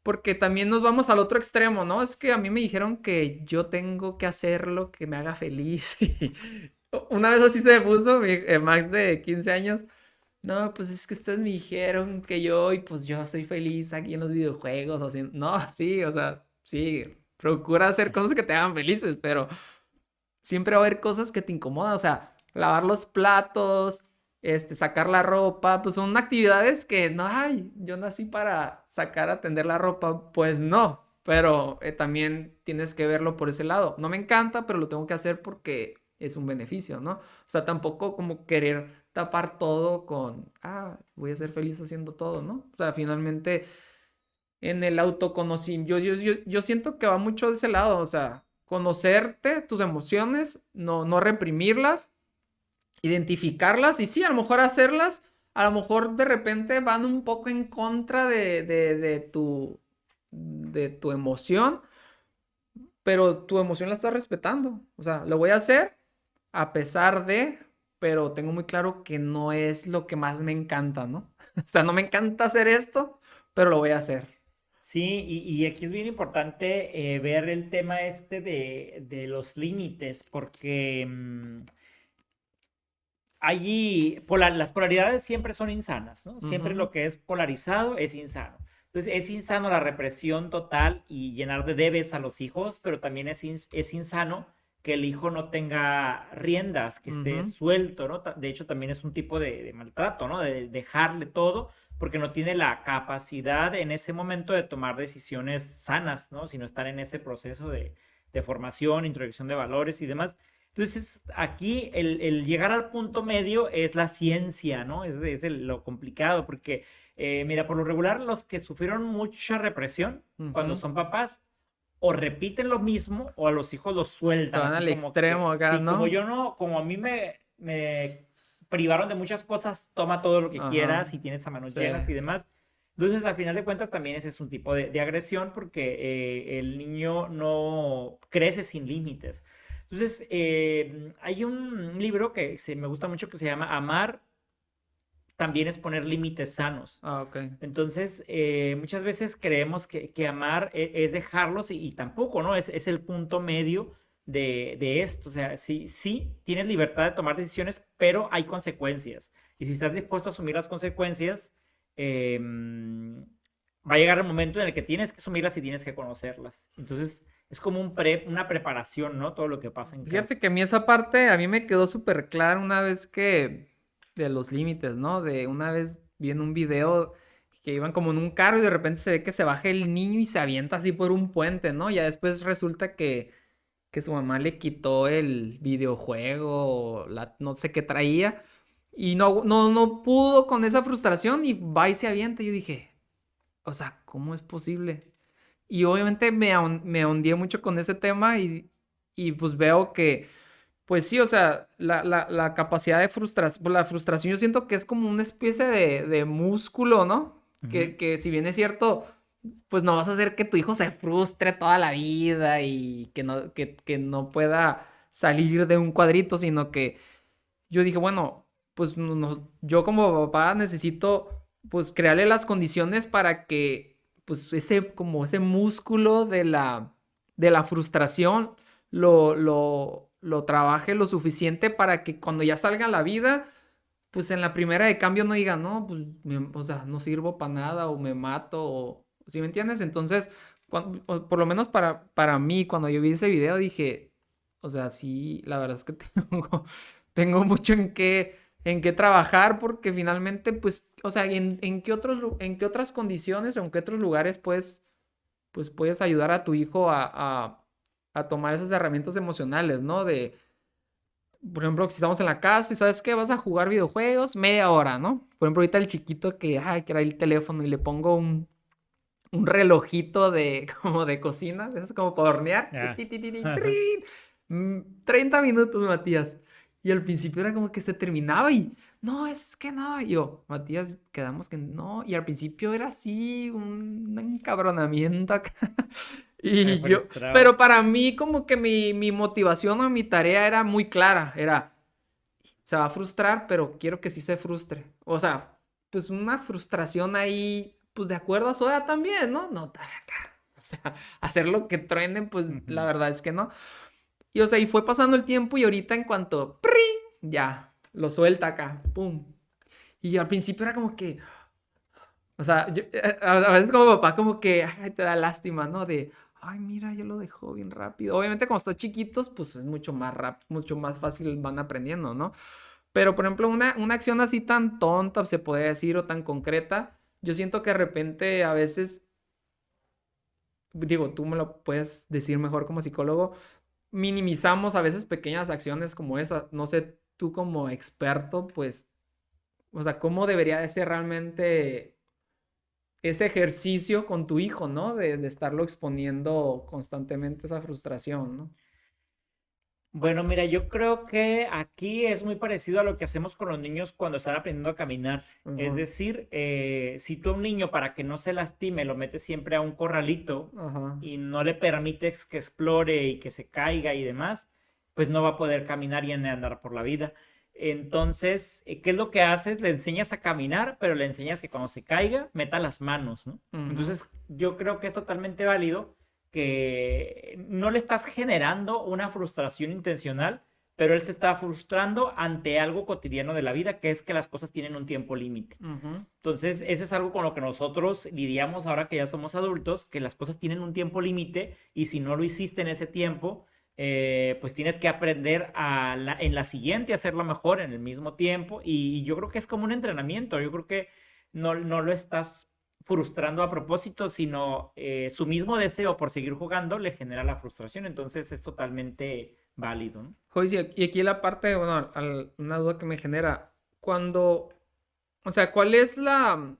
Porque también nos vamos al otro extremo, ¿no? Es que a mí me dijeron que yo tengo que hacer lo que me haga feliz. Y una vez así se puso Max de 15 años. No, pues es que ustedes me dijeron que yo, y pues yo soy feliz aquí en los videojuegos. O así. No, sí, o sea, sí, procura hacer cosas que te hagan felices, pero siempre va a haber cosas que te incomodan, o sea, lavar los platos, sacar la ropa, pues son actividades que no, ay, yo nací para sacar a tender la ropa, pues no, pero también tienes que verlo por ese lado. No me encanta, pero lo tengo que hacer porque es un beneficio, ¿no? O sea, tampoco como querer tapar todo con, voy a ser feliz haciendo todo, ¿no? O sea, finalmente en el autoconocimiento. Yo siento que va mucho de ese lado, o sea, conocerte, tus emociones, no, no reprimirlas, identificarlas y sí, a lo mejor hacerlas, a lo mejor de repente van un poco en contra de tu emoción, pero tu emoción la estás respetando. O sea, lo voy a hacer a pesar de, pero tengo muy claro que no es lo que más me encanta, ¿no? O sea, no me encanta hacer esto, pero lo voy a hacer.
Sí, y aquí es bien importante ver el tema este de los límites, porque allí las polaridades siempre son insanas, ¿no? Siempre
Ujú,
lo que es polarizado es insano. Entonces, es insano la represión total y llenar de debes a los hijos, pero también es insano que el hijo no tenga riendas, que esté
ujú.
suelto, ¿no? De hecho, también es un tipo de maltrato, ¿no? De dejarle todo porque no tiene la capacidad en ese momento de tomar decisiones sanas, ¿no? Sino estar en ese proceso de formación, introducción de valores y demás. Entonces, aquí el llegar al punto medio es la ciencia, ¿no? Lo complicado, porque, mira, por lo regular, los que sufrieron mucha represión cuando
Ujú.
son papás, o repiten lo mismo o a los hijos los
Se
sueltan,
van
así
al
como que,
extremo acá,
sí, como
¿no?
yo no, como a mí me privaron de muchas cosas, toma todo lo que
Ajá.
quieras y tienes a manos
Sí.
llenas y demás. Entonces, al final de cuentas, también ese es un tipo de agresión porque el niño no crece sin límites. Entonces, hay un libro que me gusta mucho que se llama Amar también es poner límites sanos.
Ah, ok.
Entonces, muchas veces creemos que amar es dejarlos y tampoco, ¿no? Es el punto medio de esto. O sea, sí, sí, tienes libertad de tomar decisiones, pero hay consecuencias. Y si estás dispuesto a asumir las consecuencias, va a llegar el momento en el que tienes que asumirlas y tienes que conocerlas. Entonces, es como una preparación, ¿no? Todo lo que pasa en
Fíjate
casa.
que a mí esa parte, a mí me quedó súper clara una vez que, de los límites, ¿no? De una vez vi en un video que iban como en un carro y de repente se ve que se baja el niño y se avienta así por un puente, ¿no? Ya después resulta que su mamá le quitó el videojuego, o no sé qué traía, y no pudo con esa frustración y va y se avienta. Y yo dije, o sea, ¿cómo es posible? Y obviamente me ahondé mucho con ese tema y pues veo que, pues sí, o sea, la capacidad de frustración, pues la frustración yo siento que es como una especie de músculo, ¿no?
Ujú.
Que si bien es cierto, pues no vas a hacer que tu hijo se frustre toda la vida y que no pueda salir de un cuadrito, sino que yo dije, bueno, pues yo como papá necesito pues crearle las condiciones para que pues como ese músculo de la frustración lo trabaje lo suficiente para que cuando ya salga a la vida, pues en la primera de cambio no diga, no, pues o sea, no sirvo para nada o me mato o, ¿sí me entiendes? Entonces, o por lo menos para mí, cuando yo vi ese video dije, o sea, sí, la verdad es que tengo mucho en qué trabajar porque finalmente, pues, o sea, en qué en qué otras condiciones o en qué otros lugares pues puedes ayudar a tu hijo a tomar esas herramientas emocionales, ¿no? Por ejemplo, si estamos en la casa y sabes qué, vas a jugar videojuegos media hora, ¿no? Por ejemplo, ahorita el chiquito que, ay, que era el teléfono y le pongo un relojito de como de cocina, eso es como para hornear.
Ya.
30 minutos, Matías. Y al principio era como que se terminaba y no, es que no. Y yo, Matías, quedamos que no. Y al principio era así, un encabronamiento acá.
Me
Y yo,
frustraba.
pero para mí como que mi motivación o mi tarea era muy clara. Era, se va a frustrar, pero quiero que sí se frustre. O sea, pues una frustración ahí, pues de acuerdo a su edad también, ¿no? No, acá. O sea, hacer lo que truenen, pues la
Ujú.
verdad es que no. Y o sea, y fue pasando el tiempo y ahorita en cuanto, ¡pring! Ya, lo suelta acá, pum. Y al principio era como que, o sea, a veces como papá como que ay, te da lástima, ¿no? De, ay, mira, ya lo dejó bien rápido. Obviamente cuando están chiquitos, pues es mucho más mucho más fácil van aprendiendo, ¿no? Pero, por ejemplo, una acción así tan tonta, se puede decir, o tan concreta, yo siento que de repente a veces, digo, tú me lo puedes decir mejor como psicólogo, minimizamos a veces pequeñas acciones como esa. No sé, tú como experto, pues, o sea, ¿cómo debería de ser realmente ese ejercicio con tu hijo, ¿no? De estarlo exponiendo constantemente esa frustración, ¿no?
Bueno, mira, yo creo que aquí es muy parecido a lo que hacemos con los niños cuando están aprendiendo a caminar. Es
Ajá,
decir, si tú a un niño para que no se lastime lo metes siempre a un corralito
ajá,
y no le permites que explore y que se caiga y demás, pues no va a poder caminar y andar por la vida. Entonces, ¿qué es lo que haces? Le enseñas a caminar, pero le enseñas que cuando se caiga, meta las manos, ¿no?
Ujú,
Entonces, yo creo que es totalmente válido que no le estás generando una frustración intencional, pero él se está frustrando ante algo cotidiano de la vida, que es que las cosas tienen un tiempo límite.
ujú.
Entonces, eso es algo con lo que nosotros lidiamos ahora que ya somos adultos, que las cosas tienen un tiempo límite y si no lo hiciste en ese tiempo, pues tienes que aprender en la siguiente a hacerlo mejor en el mismo tiempo y yo creo que es como un entrenamiento, yo creo que no lo estás frustrando a propósito, sino su mismo deseo por seguir jugando le genera la frustración, entonces es totalmente válido, ¿no?
Joder, sí, y aquí la parte, bueno, una duda que me genera, cuando, o sea, ¿cuál es la,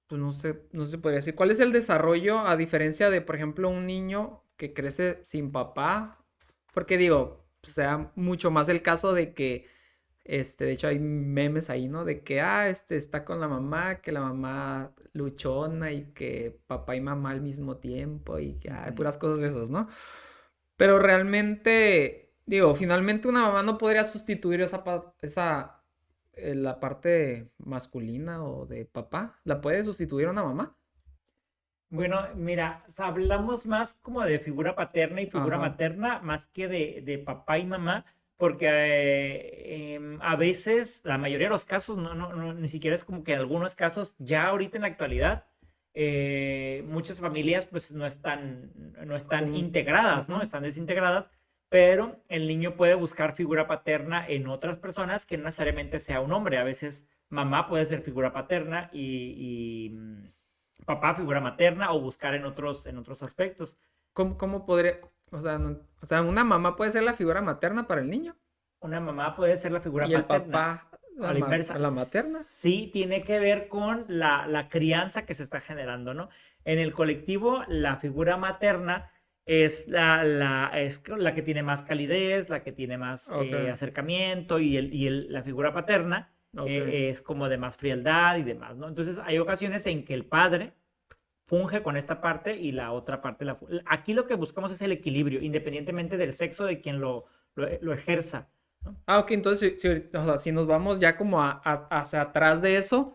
pues no sé, no se podría decir, cuál es el desarrollo a diferencia de, por ejemplo, un niño que crece sin papá? Porque digo, pues, se da mucho más el caso de que, de hecho hay memes ahí, ¿no? De que, está con la mamá, que la mamá luchona y que papá y mamá al mismo tiempo y que,
Ujú.
puras cosas de esos, ¿no? Pero realmente, digo, finalmente una mamá no podría sustituir la parte masculina o de papá. ¿La puede sustituir una mamá?
Bueno, mira, hablamos más como de figura paterna y figura
Ajá.
materna, más que de papá y mamá, porque a veces, la mayoría de los casos, ni siquiera es como que en algunos casos, ya ahorita en la actualidad, muchas familias pues no están integradas, ¿no?
Ujú.
Están desintegradas, pero el niño puede buscar figura paterna en otras personas que no necesariamente sea un hombre. A veces mamá puede ser figura paterna y papá, figura materna o buscar en otros aspectos.
¿Cómo podría, o sea, una mamá puede ser la figura materna para el niño
Una mamá puede ser la figura
y el
paterna.
papá
A la inversa,
la materna?
sí tiene que ver con la crianza que se está generando, ¿no? En el colectivo, la figura materna es la que tiene más calidez, la que tiene más
Ok,
acercamiento la figura paterna
ok.
es como de más frialdad y demás, ¿no? Entonces hay ocasiones en que el padre funge con esta parte y la otra parte aquí lo que buscamos es el equilibrio, independientemente del sexo de quien lo ejerza, ¿no?
Ok, entonces o sea, si nos vamos ya como hacia atrás de eso,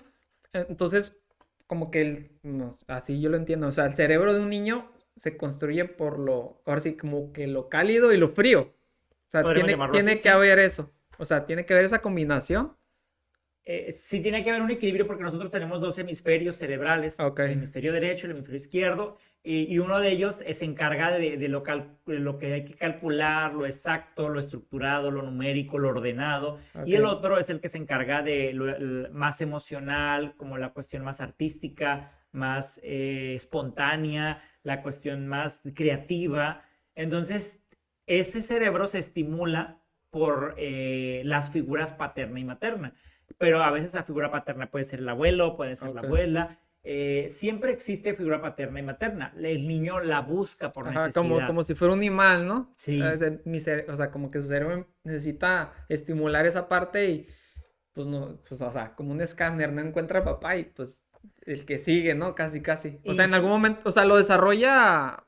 entonces como que así yo lo entiendo, o sea, el cerebro de un niño se construye ahora sí, como que lo cálido y lo frío. O sea,
Podremos llamarlo así,
tiene que
sí.
haber eso. O sea, tiene que haber esa combinación.
Sí tiene que haber un equilibrio porque nosotros tenemos dos hemisferios cerebrales,
Ok,
el hemisferio derecho y el hemisferio izquierdo, y uno de ellos se encarga de lo que hay que calcular, lo exacto, lo estructurado, lo numérico, lo ordenado, y el
ok.
otro es el que se encarga de lo más emocional, como la cuestión más artística, más espontánea, la cuestión más creativa. Entonces, ese cerebro se estimula por las figuras paterna y materna, pero a veces la figura paterna puede ser el abuelo, puede ser la
Ok.
abuela. Siempre existe figura paterna y materna. El niño la busca por
Ajá,
necesidad.
como si fuera un imán, ¿no?
Sí.
O sea, como que su cerebro necesita estimular esa parte y pues no, pues, o sea, como un escáner, no encuentra a papá y pues el que sigue, ¿no? Casi, casi. O sea, en algún
Y
momento, o sea, lo desarrolla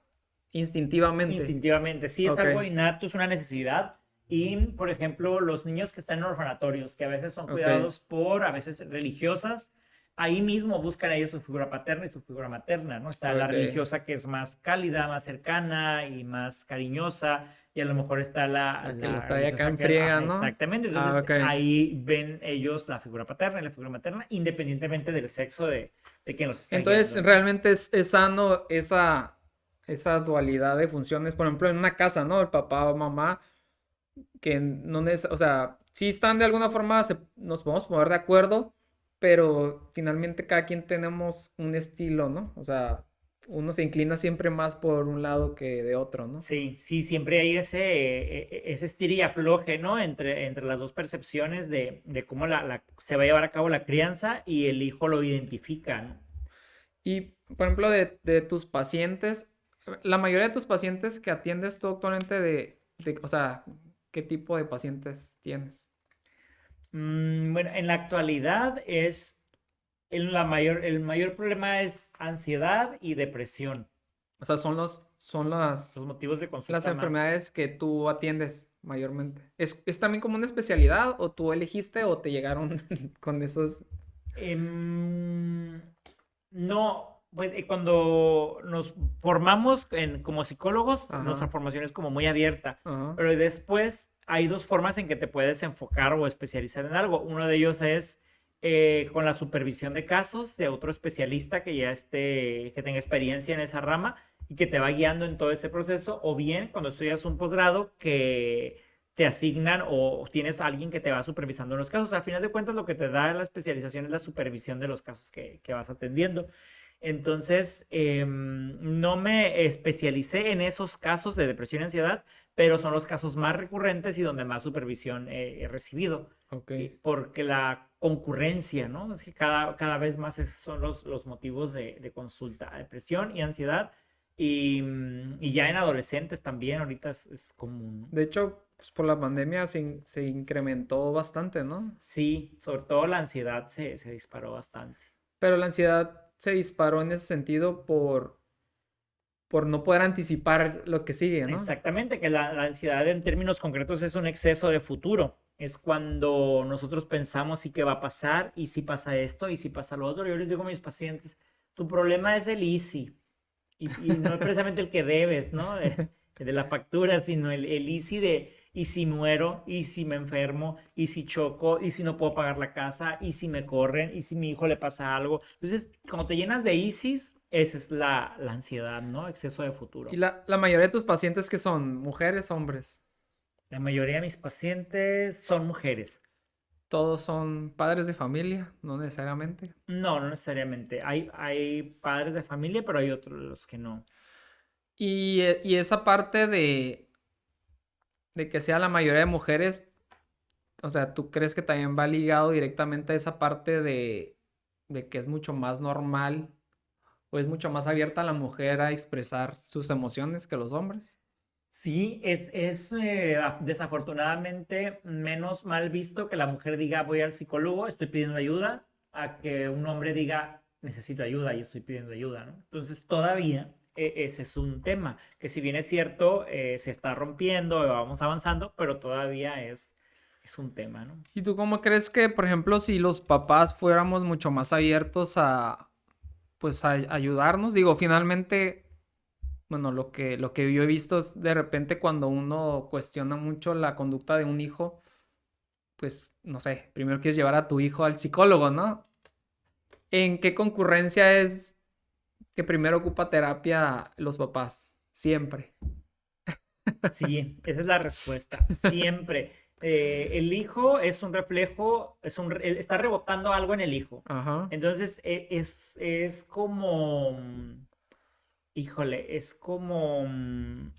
instintivamente.
instintivamente, sí es
Ok,
algo innato, es una necesidad. Y, por ejemplo, los niños que están en orfanatorios, que a veces son
ok,
cuidados a veces religiosas, ahí mismo buscan ellos su figura paterna y su figura materna, ¿no? Está la
ok.
religiosa que es más cálida, más cercana y más cariñosa, y a lo mejor está la,
La que los
la
trae acá
religiosa
en
que,
friega,
ajá,
¿no?
exactamente.
Ah,
Entonces
ok.
ahí ven ellos la figura paterna y la figura materna, independientemente del sexo de quien los está
Entonces,
guiando, ¿no?
realmente es sano esa dualidad de funciones, por ejemplo, en una casa, ¿no? El papá o mamá que no o sea, sí están de alguna forma, nos podemos poner de acuerdo, pero finalmente cada quien tenemos un estilo, ¿no? O sea, uno se inclina siempre más por un lado que de otro, ¿no?
Sí, sí, siempre hay ese estir y afloje, ¿no? Entre las dos percepciones de cómo se va a llevar a cabo la crianza y el hijo lo identifica, ¿no?
Y, por ejemplo, de tus pacientes, la mayoría de tus pacientes que atiendes tú actualmente o sea, ¿qué tipo de pacientes tienes?
Bueno, en la actualidad el mayor problema es ansiedad y depresión.
O sea, son
Los motivos de
las
consulta más.
enfermedades que tú atiendes mayormente. Es también como una especialidad o tú elegiste o te llegaron con esos?
Em, no, pues cuando nos formamos como psicólogos, nuestra
Ajá,
formación es como muy abierta,
ajá,
pero después hay dos formas en que te puedes enfocar o especializar en algo. Uno de ellos es con la supervisión de casos de otro especialista que ya esté, que tenga experiencia en esa rama y que te va guiando en todo ese proceso, o bien cuando estudias un posgrado que te asignan o tienes a alguien que te va supervisando en los casos. Al final de cuentas, lo que te da la especialización es la supervisión de los casos que vas atendiendo. Entonces, no me especialicé en esos casos de depresión y ansiedad, pero son los casos más recurrentes y donde más supervisión he recibido.
ok.
Porque la concurrencia, ¿no? Es que cada vez más esos son los motivos de consulta, depresión y ansiedad. Y ya en adolescentes también, ahorita es común, ¿no?
De hecho, pues por la pandemia se incrementó bastante, ¿no?
Sí, sobre todo la ansiedad se disparó bastante.
Pero la ansiedad se disparó en ese sentido por no poder anticipar lo que sigue, ¿no?
Exactamente, que la ansiedad en términos concretos es un exceso de futuro. Es cuando nosotros pensamos y qué va a pasar, y si pasa esto, y si pasa lo otro. Yo les digo a mis pacientes, tu problema es el easy, y no es precisamente el que debes, ¿no? De la factura, sino el easy de, y si muero, y si me enfermo, y si choco, y si no puedo pagar la casa, y si me corren, y si mi hijo le pasa algo. Entonces, cuando te llenas de easys, esa es la ansiedad, ¿no? Exceso de
Y
futuro.
la mayoría de tus pacientes que son mujeres, hombres,
La mayoría de mis pacientes son mujeres.
todos son padres de familia, no necesariamente.
No, no necesariamente. Hay padres de familia, pero hay otros los que no.
Y esa parte de que sea la mayoría de mujeres, o sea, ¿tú crees que también va ligado directamente a esa parte de que es mucho más normal o es mucho más abierta la mujer a expresar sus emociones que los hombres?
Sí, desafortunadamente menos mal visto que la mujer diga voy al psicólogo, estoy pidiendo ayuda, a que un hombre diga necesito ayuda y estoy pidiendo ayuda, ¿no? Entonces todavía ese es un tema que si bien es cierto, se está rompiendo, vamos avanzando, pero todavía es un tema, ¿no?
¿Y tú cómo crees que, por ejemplo, si los papás fuéramos mucho más abiertos a, pues, a ayudarnos? Digo, finalmente, bueno, lo que yo he visto es de repente cuando uno cuestiona mucho la conducta de un hijo, pues, no sé, primero quieres llevar a tu hijo al psicólogo, ¿no? ¿En qué concurrencia es que primero ocupa terapia los papás? Siempre.
Sí, esa es la respuesta. Siempre. El hijo es un reflejo, él está rebotando algo en el hijo.
Ajá.
Entonces, es como, híjole, es como, mm,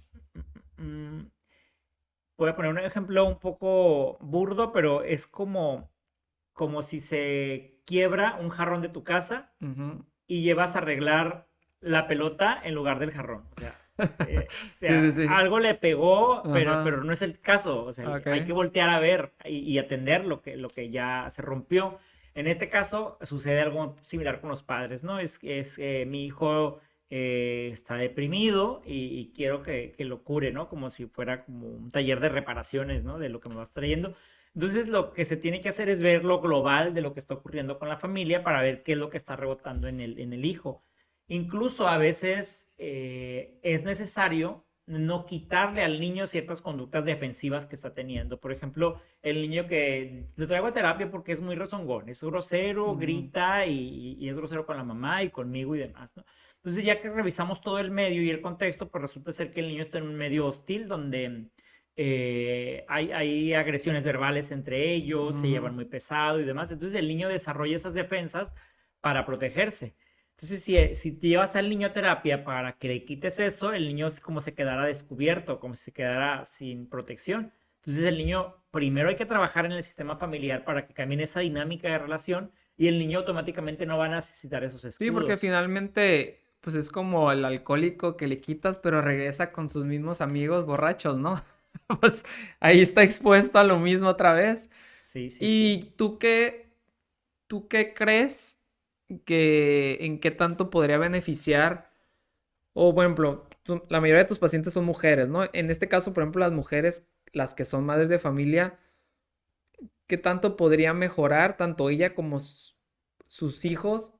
voy a poner un ejemplo un poco burdo, pero es como si se quiebra un jarrón de tu casa
Ujú.
y llevas a arreglar la pelota en lugar del jarrón. O
Sí, sí,
sea,
sí.
algo le pegó, pero
Ajá.
no es el caso. O sea,
Ok.
hay que voltear a ver y atender lo que ya se rompió. En este caso, sucede algo similar con los padres, ¿no? Mi hijo está deprimido y quiero que lo cure, ¿no? Como si fuera como un taller de reparaciones, ¿no? De lo que me vas trayendo. Entonces, lo que se tiene que hacer es ver lo global de lo que está ocurriendo con la familia para ver qué es lo que está rebotando en el hijo. Incluso a veces es necesario no quitarle al niño ciertas conductas defensivas que está teniendo. Por ejemplo, el niño que lo traigo a terapia porque es muy rezongón, es grosero,
Ujú.
grita y es grosero con la mamá y conmigo y demás, ¿no? Entonces, ya que revisamos todo el medio y el contexto, pues resulta ser que el niño está en un medio hostil donde hay agresiones verbales entre ellos, se
Ujú.
llevan muy pesado y demás. Entonces el niño desarrolla esas defensas para protegerse. Entonces, si te llevas al niño a terapia para que le quites eso, el niño es como se quedara descubierto, como si se quedara sin protección. Entonces el niño, primero hay que trabajar en el sistema familiar para que cambie esa dinámica de relación y el niño automáticamente no va a necesitar esos
Sí, porque
escudos.
finalmente, pues es como el alcohólico que le quitas, pero regresa con sus mismos amigos borrachos, ¿no? Pues ahí está expuesto a lo mismo otra vez.
Sí, sí, sí.
¿Y tú qué crees que en qué tanto podría beneficiar O, por ejemplo, la mayoría de tus pacientes son mujeres, ¿no? En este caso, por ejemplo, las mujeres, las que son madres de familia, ¿qué tanto podría mejorar tanto ella como sus hijos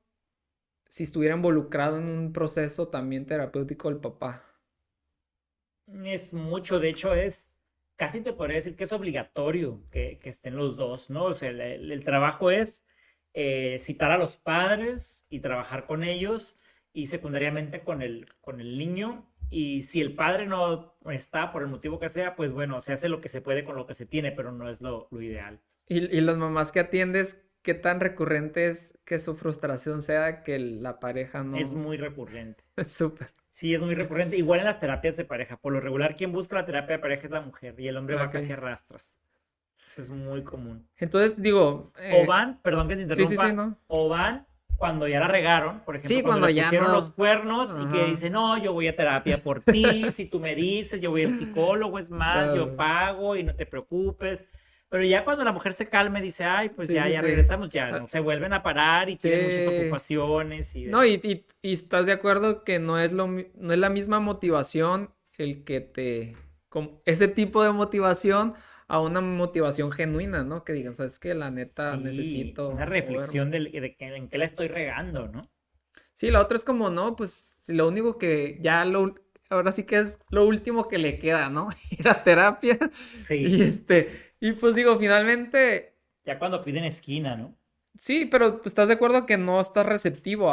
si estuviera involucrado en un proceso también terapéutico del papá?
Es mucho, de hecho es, casi te podría decir que es obligatorio que estén los dos, ¿no? O sea, el trabajo es citar a los padres y trabajar con ellos y secundariamente con el niño. Y si el padre no está por el motivo que sea, pues bueno, se hace lo que se puede con lo que se tiene, pero no es lo ideal.
Y las mamás que atiendes, ¿qué tan recurrente es que su frustración sea que la pareja
Es
no...
muy recurrente.
Es súper.
Sí, es muy recurrente. Igual en las terapias de pareja. Por lo regular, quien busca la terapia de pareja es la mujer y el hombre va
Ok.
casi a rastras. Eso es muy común.
Entonces digo,
O van, perdón que te
sí, sí, sí,
interrumpa,
¿no?
o van cuando ya la regaron, por ejemplo,
Sí,
cuando
cuando
le
ya
pusieron los
no.
cuernos y que
Ajá,
dicen, no, yo voy a terapia por ti, si tú me dices, yo voy al psicólogo, es más, yo
claro.
pago y no te preocupes. Pero ya cuando la mujer se calma y dice, ay, pues
Sí,
ya,
sí,
ya
sí.
regresamos, ya
Ah,
no se vuelven a parar y tienen muchas
sí.
ocupaciones y
No,
demás.
y estás de acuerdo que no es la misma motivación el que ese tipo de motivación a una motivación genuina, ¿no? Que digan, sabes que la neta
Sí, una
necesito
reflexión
moverme.
en qué la estoy regando, ¿no?
Sí, la otra es como, no, pues si lo único que ahora sí que es lo último que le queda, ¿no? Ir a terapia. Y
Sí,
y pues digo, finalmente,
ya cuando piden esquina, ¿no?
sí, pero pues, estás de acuerdo que no estás receptivo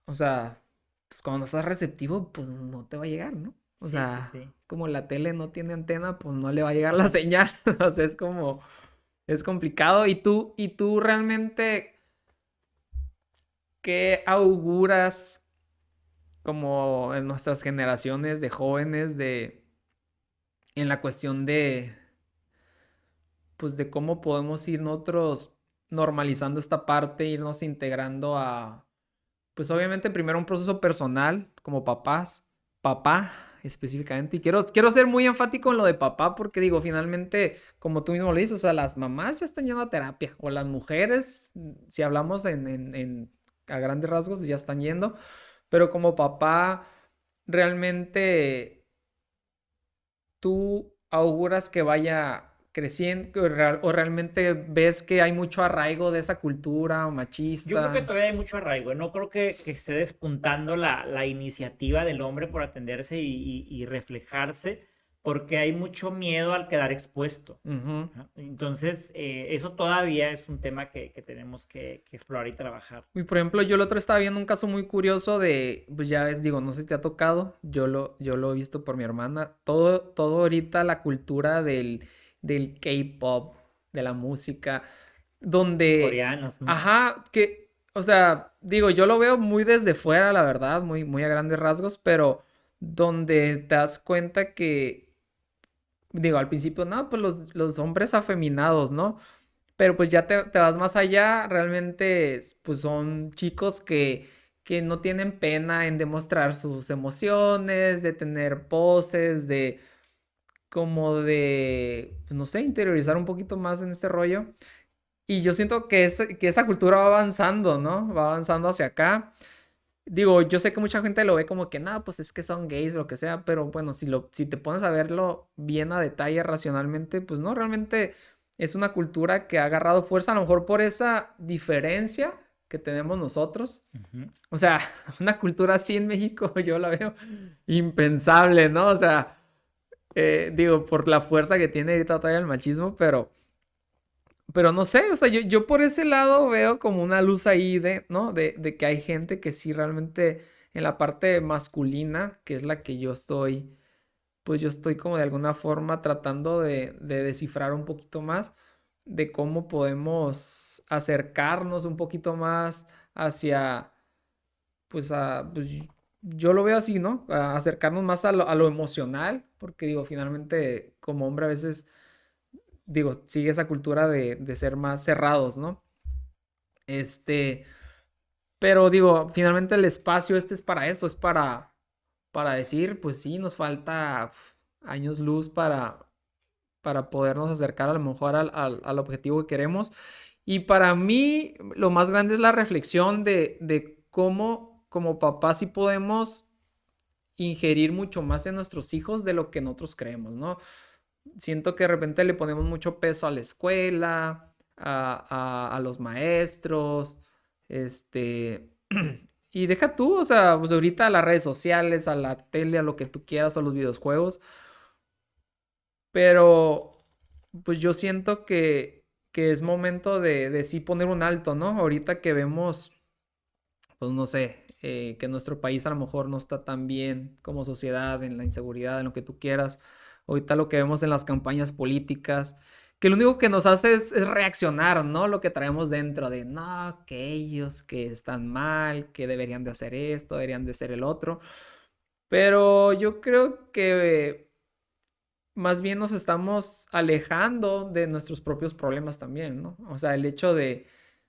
o sea, pues cuando no estás receptivo, pues no te va a llegar, ¿no? O
Sí, sí,
sea,
sí.
como la tele no tiene antena, pues no le va a llegar la señal. O sea, es complicado. ¿Y tú realmente qué auguras como en nuestras generaciones de jóvenes en la cuestión pues de cómo podemos ir nosotros normalizando esta parte, irnos integrando pues obviamente primero un proceso personal como papá específicamente, y quiero ser muy enfático en lo de papá porque digo, finalmente, como tú mismo lo dices, o sea, las mamás ya están yendo a terapia, o las mujeres, si hablamos a grandes rasgos, ya están yendo, pero como papá, realmente tú auguras que vaya creciendo o realmente ves que hay mucho arraigo de esa cultura
Yo creo que
machista.
todavía hay mucho arraigo. No creo que esté despuntando la iniciativa del hombre por atenderse y reflejarse, porque hay mucho miedo al quedar expuesto.
Ujú.
¿No? Entonces, eso todavía es un tema que tenemos que explorar y trabajar.
Y por ejemplo, yo el otro estaba viendo un caso muy curioso pues ya ves, digo, no sé si te ha tocado, yo lo he visto por mi hermana, todo ahorita la cultura del K-pop, de la música, donde,
Coreanos, ¿no?
ajá, o sea, digo, yo lo veo muy desde fuera, la verdad, muy, muy a grandes rasgos, pero donde te das cuenta que, digo, al principio, no, pues los hombres afeminados, ¿no? Pero pues ya te vas más allá, realmente pues son chicos que no tienen pena en demostrar sus emociones, de tener poses, como de, pues, no sé, interiorizar un poquito más en este rollo. Y yo siento que esa cultura va avanzando, ¿no? Va avanzando hacia acá. Digo, yo sé que mucha gente lo ve como que, no, pues es que son gays, lo que sea, pero bueno, si te pones a verlo bien a detalle, racionalmente, pues no, realmente es una cultura que ha agarrado fuerza, a lo mejor por esa diferencia que tenemos nosotros.
Ujú.
O sea, una cultura así en México yo la veo impensable, ¿no? O sea, digo, por la fuerza que tiene ahorita todavía el machismo, pero no sé, o sea, yo por ese lado veo como una luz ahí ¿no? De que hay gente que sí realmente en la parte masculina, que es la que pues yo estoy como de alguna forma tratando de descifrar un poquito más de cómo podemos acercarnos un poquito más hacia, pues yo lo veo así, ¿no? Acercarnos más a lo emocional, porque digo, finalmente como hombre a veces digo, sigue esa cultura de ser más cerrados, ¿no? Este, pero digo, finalmente el espacio este es para eso, es para decir, pues sí, nos falta años luz para podernos acercar a lo mejor al objetivo que queremos. Y para mí, lo más grande es la reflexión de cómo como papás sí podemos ingerir mucho más en nuestros hijos de lo que nosotros creemos, ¿no? Siento que de repente le ponemos mucho peso a la escuela, a los maestros, este, y deja tú, o sea, pues ahorita a las redes sociales, a la tele, a lo que tú quieras, a los videojuegos, pero pues yo siento que es momento de sí poner un alto, ¿no? Ahorita que vemos, pues no sé, que nuestro país a lo mejor no está tan bien como sociedad, en la inseguridad, en lo que tú quieras. Ahorita lo que vemos en las campañas políticas, que lo único que nos hace es reaccionar, ¿no? Lo que traemos dentro de, no, que ellos que están mal, que deberían de hacer esto, deberían de hacer el otro. Pero yo creo que más bien nos estamos alejando de nuestros propios problemas también, ¿no? O sea, el hecho de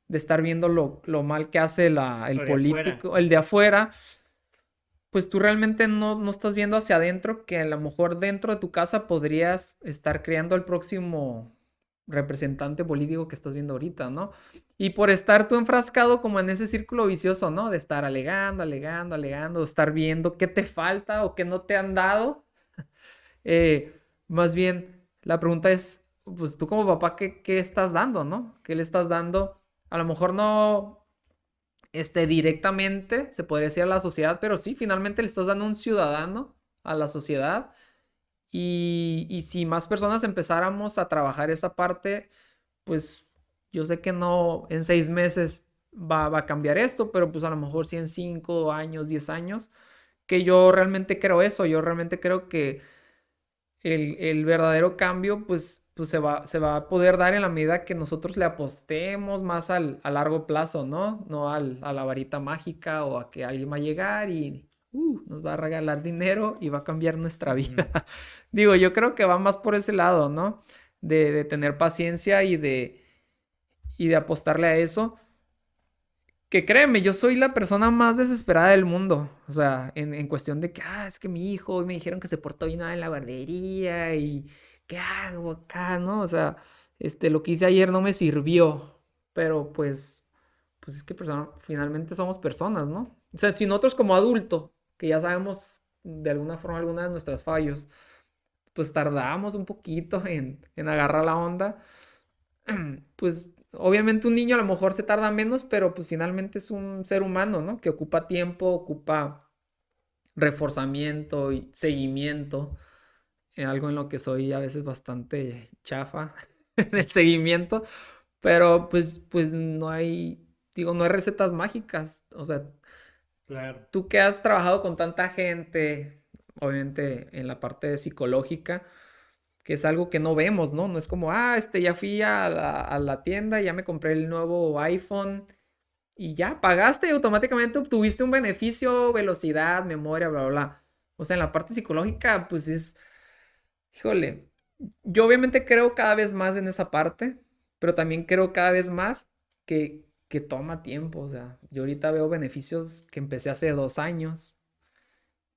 estar viendo lo mal que hace el
Lo de afuera.
político, el de afuera, pues tú realmente no estás viendo hacia adentro, que a lo mejor dentro de tu casa podrías estar creando el próximo representante político que estás viendo ahorita, ¿no? Y por estar tú enfrascado como en ese círculo vicioso, ¿no? De estar alegando, alegando, alegando, estar viendo qué te falta o qué no te han dado. Más bien, la pregunta es, pues tú como papá, ¿qué estás dando, no? ¿Qué le estás dando? A lo mejor no directamente, se podría decir a la sociedad, pero sí, finalmente le estás dando un ciudadano a la sociedad. Y si más personas empezáramos a trabajar esa parte, pues yo sé que no en 6 meses va a cambiar esto, pero pues a lo mejor sí en 5 años, 10 años, que yo realmente creo eso, yo realmente creo que el verdadero cambio, pues se va a poder dar en la medida que nosotros le apostemos más a largo plazo, ¿no? No a la varita mágica o a que alguien va a llegar y nos va a regalar dinero y va a cambiar nuestra vida.
Ujú.
Digo, yo creo que va más por ese lado, ¿no? De tener paciencia y de apostarle a eso. Que créeme, yo soy la persona más desesperada del mundo. O sea, en cuestión de que, es que mi hijo, me dijeron que se portó bien nada en la guardería y ¿qué hago acá, no? O sea, lo que hice ayer no me sirvió. Pero pues es que finalmente somos personas, ¿no? O sea, si nosotros como adulto, que ya sabemos de alguna forma alguna de nuestras fallos, pues tardamos un poquito en agarrar la onda, pues obviamente un niño a lo mejor se tarda menos, pero pues finalmente es un ser humano, ¿no? Que ocupa tiempo, ocupa reforzamiento y seguimiento, algo en lo que soy a veces bastante chafa en el seguimiento, pero pues no hay, digo, no hay recetas mágicas, o sea,
Claro.
tú que has trabajado con tanta gente, obviamente en la parte psicológica, que es algo que no vemos, ¿no? No es como, ya fui a la tienda, ya me compré el nuevo iPhone y ya pagaste y automáticamente obtuviste un beneficio, velocidad, memoria, bla, bla, bla. O sea, en la parte psicológica, pues híjole, yo obviamente creo cada vez más en esa parte, pero también creo cada vez más que toma tiempo. O sea, yo ahorita veo beneficios que empecé hace 2 años.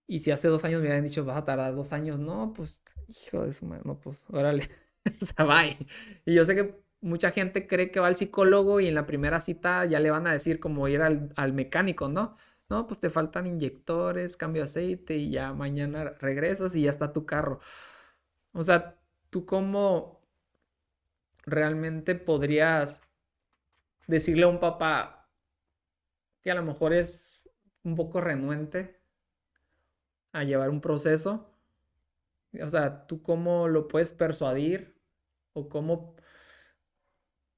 Y si hace 2 años me habían dicho, vas a tardar 2 años, no, pues, hijo de su madre, no, pues, órale, o sea, bye. Y yo sé que mucha gente cree que va al psicólogo y en la primera cita ya le van a decir como ir al mecánico, ¿no? No, pues te faltan inyectores, cambio de aceite y ya mañana regresas y ya está tu carro. O sea, ¿tú cómo realmente podrías decirle a un papá que a lo mejor es un poco renuente a llevar un proceso? O sea, ¿tú cómo lo puedes persuadir? O cómo...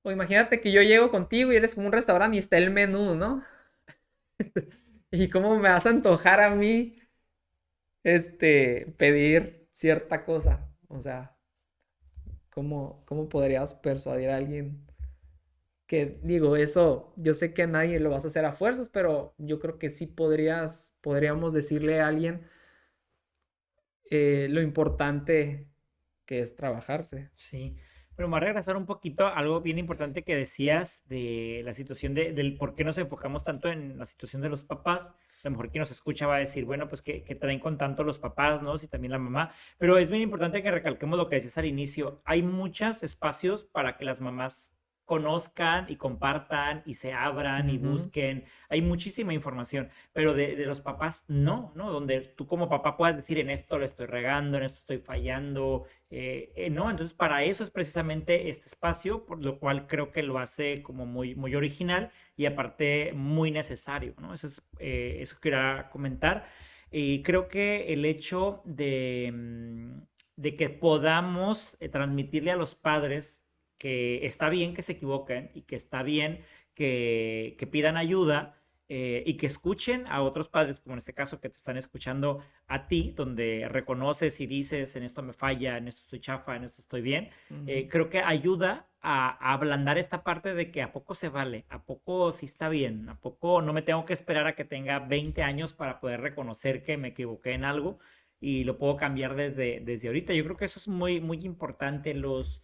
O imagínate que yo llego contigo y eres como un restaurante y está el menú, ¿no? ¿Y cómo me vas a antojar a mí, pedir cierta cosa? O sea, ¿cómo podrías persuadir a alguien que, digo, eso, yo sé que a nadie lo vas a hacer a fuerzas, pero yo creo que sí podríamos decirle a alguien lo importante que es trabajarse.
Sí, pero me voy a regresar un poquito a algo bien importante que decías de la situación del por qué nos enfocamos tanto en la situación de los papás. A lo mejor quien nos escucha va a decir, bueno, pues que traen con tanto los papás, ¿no? Si también la mamá. Pero es bien importante que recalquemos lo que decías al inicio. Hay muchos espacios para que las mamás conozcan y compartan y se abran y
Ujú.
busquen. Hay muchísima información, pero de los papás no, ¿no? Donde tú como papá puedas decir, en esto le estoy regando, en esto estoy fallando, ¿no? Entonces, para eso es precisamente este espacio, por lo cual creo que lo hace como muy, muy original y aparte muy necesario, ¿no? Eso quería comentar. Y creo que el hecho de que podamos transmitirle a los padres que está bien que se equivoquen y que está bien que pidan ayuda, y que escuchen a otros padres, como en este caso que te están escuchando a ti, donde reconoces y dices, en esto me falla, en esto estoy chafa, en esto estoy bien.
Ujú.
Creo que ayuda a ablandar esta parte de que a poco se vale, a poco sí está bien, a poco no me tengo que esperar a que tenga 20 años para poder reconocer que me equivoqué en algo y lo puedo cambiar desde ahorita. Yo creo que eso es muy, muy importante. Los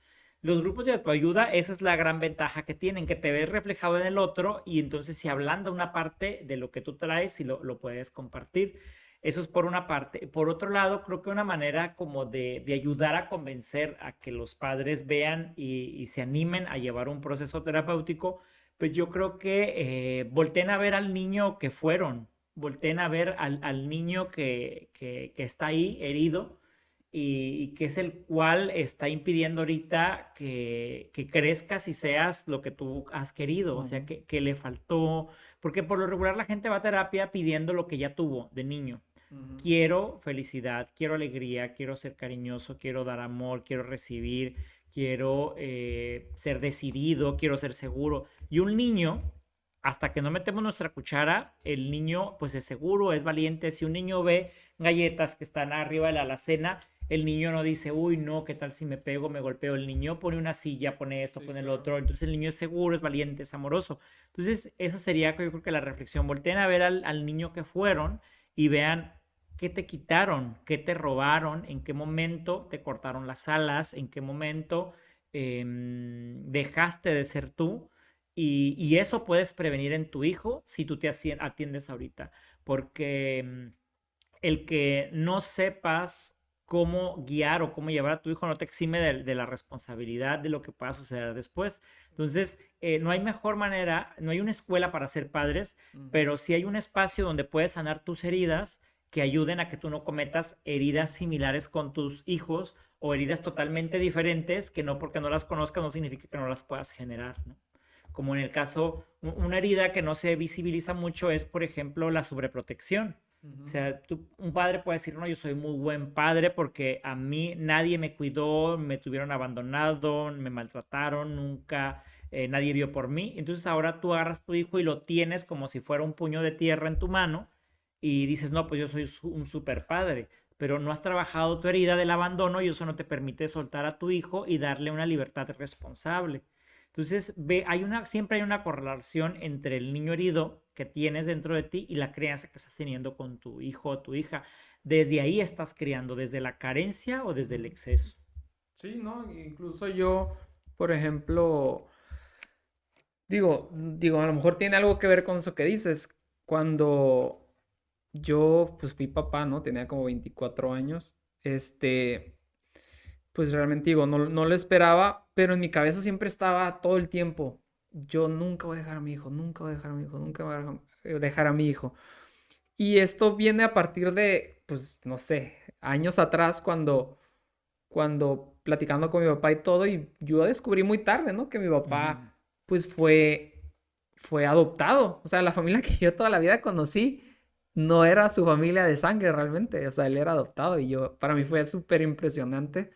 grupos de autoayuda, esa es la gran ventaja que tienen, que te ves reflejado en el otro y entonces se ablanda una parte de lo que tú traes y lo puedes compartir. Eso es por una parte. Por otro lado, creo que una manera como de ayudar a convencer a que los padres vean y se animen a llevar un proceso terapéutico, pues yo creo que volteen a ver al niño que fueron, volteen a ver al niño que está ahí herido y que es el cual está impidiendo ahorita que crezcas y seas lo que tú has querido, o sea,
Ujú.
que le faltó, porque por lo regular la gente va a terapia pidiendo lo que ya tuvo de niño.
Ujú.
Quiero felicidad, quiero alegría, quiero ser cariñoso, quiero dar amor, quiero recibir, quiero ser decidido, quiero ser seguro. Y un niño, hasta que no metemos nuestra cuchara, el niño pues es seguro, es valiente. Si un niño ve galletas que están arriba de la alacena, el niño no dice, uy, no, ¿qué tal si me pego, me golpeo? El niño pone una silla, pone esto,
Sí,
pone el
claro.
otro. Entonces el niño es seguro, es valiente, es amoroso. Entonces eso sería, yo creo que la reflexión. Volteen a ver al niño que fueron y vean qué te quitaron, qué te robaron, en qué momento te cortaron las alas, en qué momento dejaste de ser tú. Y eso puedes prevenir en tu hijo si tú te atiendes ahorita. Porque el que no sepas cómo guiar o cómo llevar a tu hijo no te exime de la responsabilidad de lo que pueda suceder después. Entonces, no hay mejor manera, no hay una escuela para ser padres,
Ujú.
pero sí hay un espacio donde puedes sanar tus heridas que ayuden a que tú no cometas heridas similares con tus hijos o heridas totalmente diferentes que no porque no las conozcas no significa que no las puedas generar, ¿no? Como en el caso, una herida que no se visibiliza mucho es, por ejemplo, la sobreprotección. O
Ujú.
sea, un padre puede decir, no, yo soy muy buen padre porque a mí nadie me cuidó, me tuvieron abandonado, me maltrataron, nunca nadie vio por mí. Entonces ahora tú agarras a tu hijo y lo tienes como si fuera un puño de tierra en tu mano y dices, no, pues yo soy un super padre, pero no has trabajado tu herida del abandono y eso no te permite soltar a tu hijo y darle una libertad responsable. Entonces, siempre hay una correlación entre el niño herido que tienes dentro de ti y la crianza que estás teniendo con tu hijo o tu hija. Desde ahí estás criando, desde la carencia o desde el
Ujú.
exceso.
Sí, ¿no? Incluso yo, por ejemplo, digo, a lo mejor tiene algo que ver con eso que dices. Cuando yo, pues fui papá, ¿no? Tenía como 24 años. Pues realmente digo, no lo esperaba, pero en mi cabeza siempre estaba todo el tiempo. Yo nunca voy a dejar a mi hijo, nunca voy a dejar a mi hijo, nunca voy a dejar a mi hijo. Y esto viene a partir de, pues, no sé, años atrás cuando platicando con mi papá y todo, y yo descubrí muy tarde, ¿no? Que mi papá,
Ujú.
pues, fue adoptado. O sea, la familia que yo toda la vida conocí no era su familia de sangre realmente. O sea, él era adoptado y yo, para mí fue súper impresionante.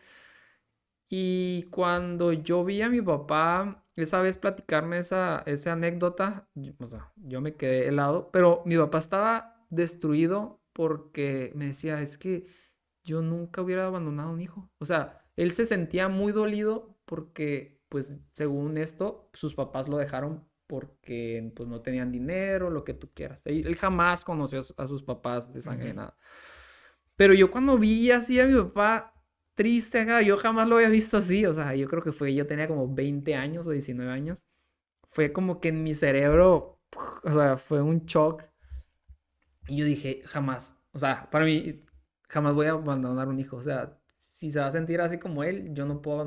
Y cuando yo vi a mi papá esa vez platicarme esa anécdota, o sea, yo me quedé helado, pero mi papá estaba destruido porque me decía, es que yo nunca hubiera abandonado a un hijo. O sea, él se sentía muy dolido porque, pues, según esto, sus papás lo dejaron porque, pues, no tenían dinero, lo que tú quieras. Él jamás conoció a sus papás de sangre,
Ujú.
nada. Pero yo cuando vi así a mi papá triste acá, yo jamás lo había visto así, o sea, yo creo que yo tenía como 20 años o 19 años, fue como que en mi cerebro, o sea, fue un shock y yo dije, jamás, o sea, para mí, jamás voy a abandonar un hijo, o sea, si se va a sentir así como él, yo no puedo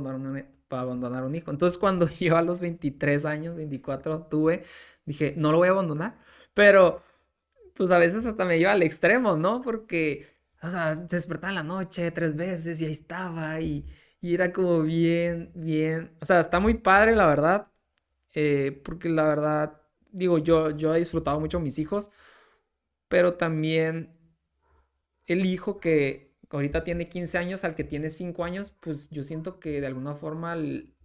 para abandonar un hijo. Entonces, cuando yo a los 23 años, 24 tuve, dije, no lo voy a abandonar. Pero, pues a veces hasta me lleva al extremo, ¿no? Porque, o sea, se despertaba en la noche 3 veces y ahí estaba y era como bien, bien. O sea, está muy padre, la verdad. Porque la verdad, digo, yo he disfrutado mucho a mis hijos, pero también el hijo que ahorita tiene 15 años al que tiene 5 años, pues yo siento que de alguna forma,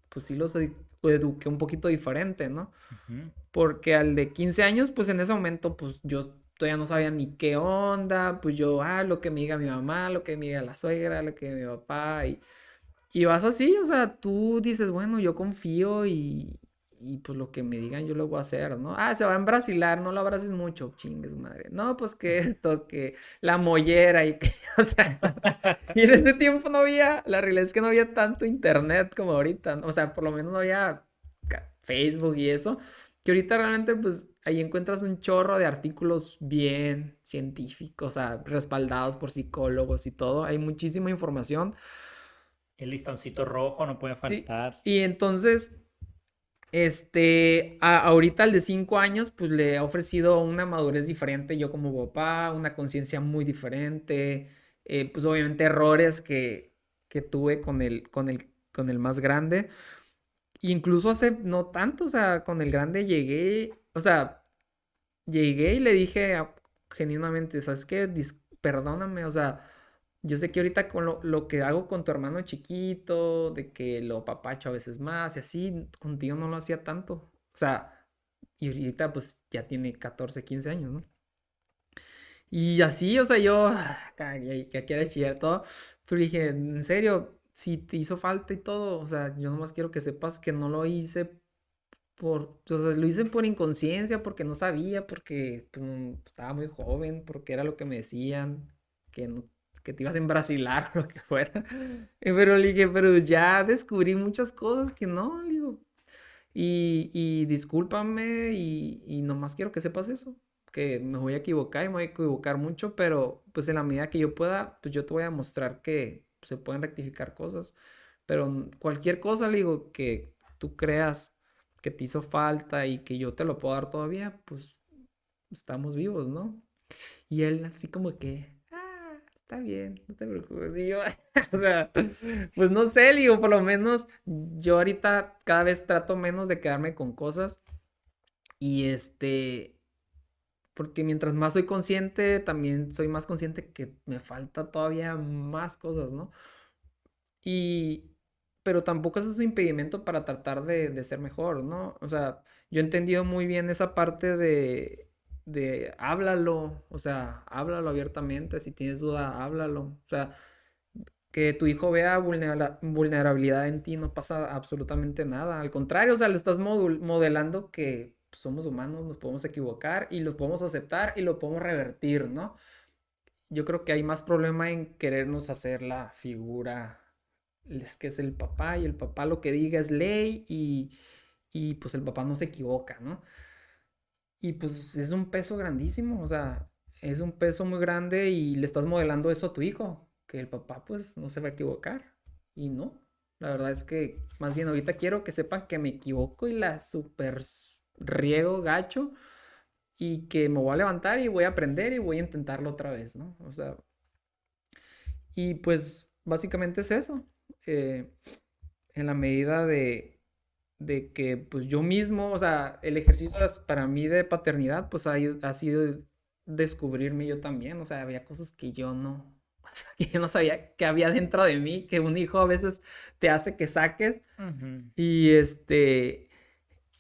pues sí los eduqué un poquito diferente, ¿no?
Ujú.
Porque al de 15 años, pues en ese momento, pues yo todavía no sabía ni qué onda, pues yo, lo que me diga mi mamá, lo que me diga la suegra, lo que mi papá, y vas así, o sea, tú dices, bueno, yo confío y pues lo que me digan yo lo voy a hacer, ¿no? Se va a embrasilar, no lo abraces mucho, chingue su madre. No, pues que esto, que la mollera y que, o sea, y en ese tiempo no había, la realidad es que no había tanto internet como ahorita, ¿no? O sea, por lo menos no había Facebook y eso, que ahorita realmente pues ahí encuentras un chorro de artículos bien científicos, o sea, respaldados por psicólogos y todo, hay muchísima información.
El listoncito rojo no puede
Sí,
faltar.
y entonces, ahorita al de 5 años, pues le he ofrecido una madurez diferente, yo como papá, una conciencia muy diferente, pues obviamente errores que tuve con el más grande. Incluso hace no tanto, o sea, con el grande llegué, o sea, llegué y le dije genuinamente, ¿sabes qué? Perdóname, o sea, yo sé que ahorita con lo que hago con tu hermano chiquito, de que lo papacho a veces más y así, contigo no lo hacía tanto. O sea, y ahorita pues ya tiene 14 15 años, ¿no? Y así, o sea, yo ya quiero chillar todo, pero dije, en serio, si te hizo falta y todo, o sea, yo nomás quiero que sepas que no lo hice o sea, lo hice por inconsciencia, porque no sabía, porque pues, estaba muy joven, porque era lo que me decían, que, no, que te ibas a embrasilar o lo que fuera. Pero le dije, pero ya descubrí muchas cosas que no, le digo. Y discúlpame y nomás quiero que sepas eso, que me voy a equivocar y me voy a equivocar mucho, pero pues en la medida que yo pueda, pues yo te voy a mostrar que se pueden rectificar cosas. Pero cualquier cosa, le digo, que tú creas que te hizo falta y que yo te lo puedo dar todavía, pues estamos vivos, ¿no? Y él así como que, está bien, no te preocupes. Y yo, o sea, pues no sé, le digo, por lo menos yo ahorita cada vez trato menos de quedarme con cosas y porque mientras más soy consciente, también soy más consciente que me falta todavía más cosas, ¿no? Y, pero tampoco eso es un impedimento para tratar de ser mejor, ¿no? O sea, yo he entendido muy bien esa parte de háblalo, o sea, háblalo abiertamente, si tienes duda, háblalo. O sea, que tu hijo vea vulnerabilidad en ti no pasa absolutamente nada. Al contrario, o sea, le estás modelando que pues, somos humanos, nos podemos equivocar y lo podemos aceptar y lo podemos revertir, ¿no? Yo creo que hay más problema en querernos hacer la figura, es que es el papá y el papá lo que diga es ley y pues el papá no se equivoca, ¿no? Y pues es un peso grandísimo, o sea, es un peso muy grande y le estás modelando eso a tu hijo, que el papá pues no se va a equivocar. Y no, la verdad es que más bien ahorita quiero que sepan que me equivoco y la super riego gacho y que me voy a levantar y voy a aprender y voy a intentarlo otra vez, ¿no? O sea, y pues básicamente es eso. eh, en la medida de que pues yo mismo, o sea, el ejercicio para mí de paternidad pues ha sido descubrirme yo también, o sea, había cosas que yo no, o sea, que yo no sabía que había dentro de mí, que un hijo a veces te hace que saques
Ujú.
y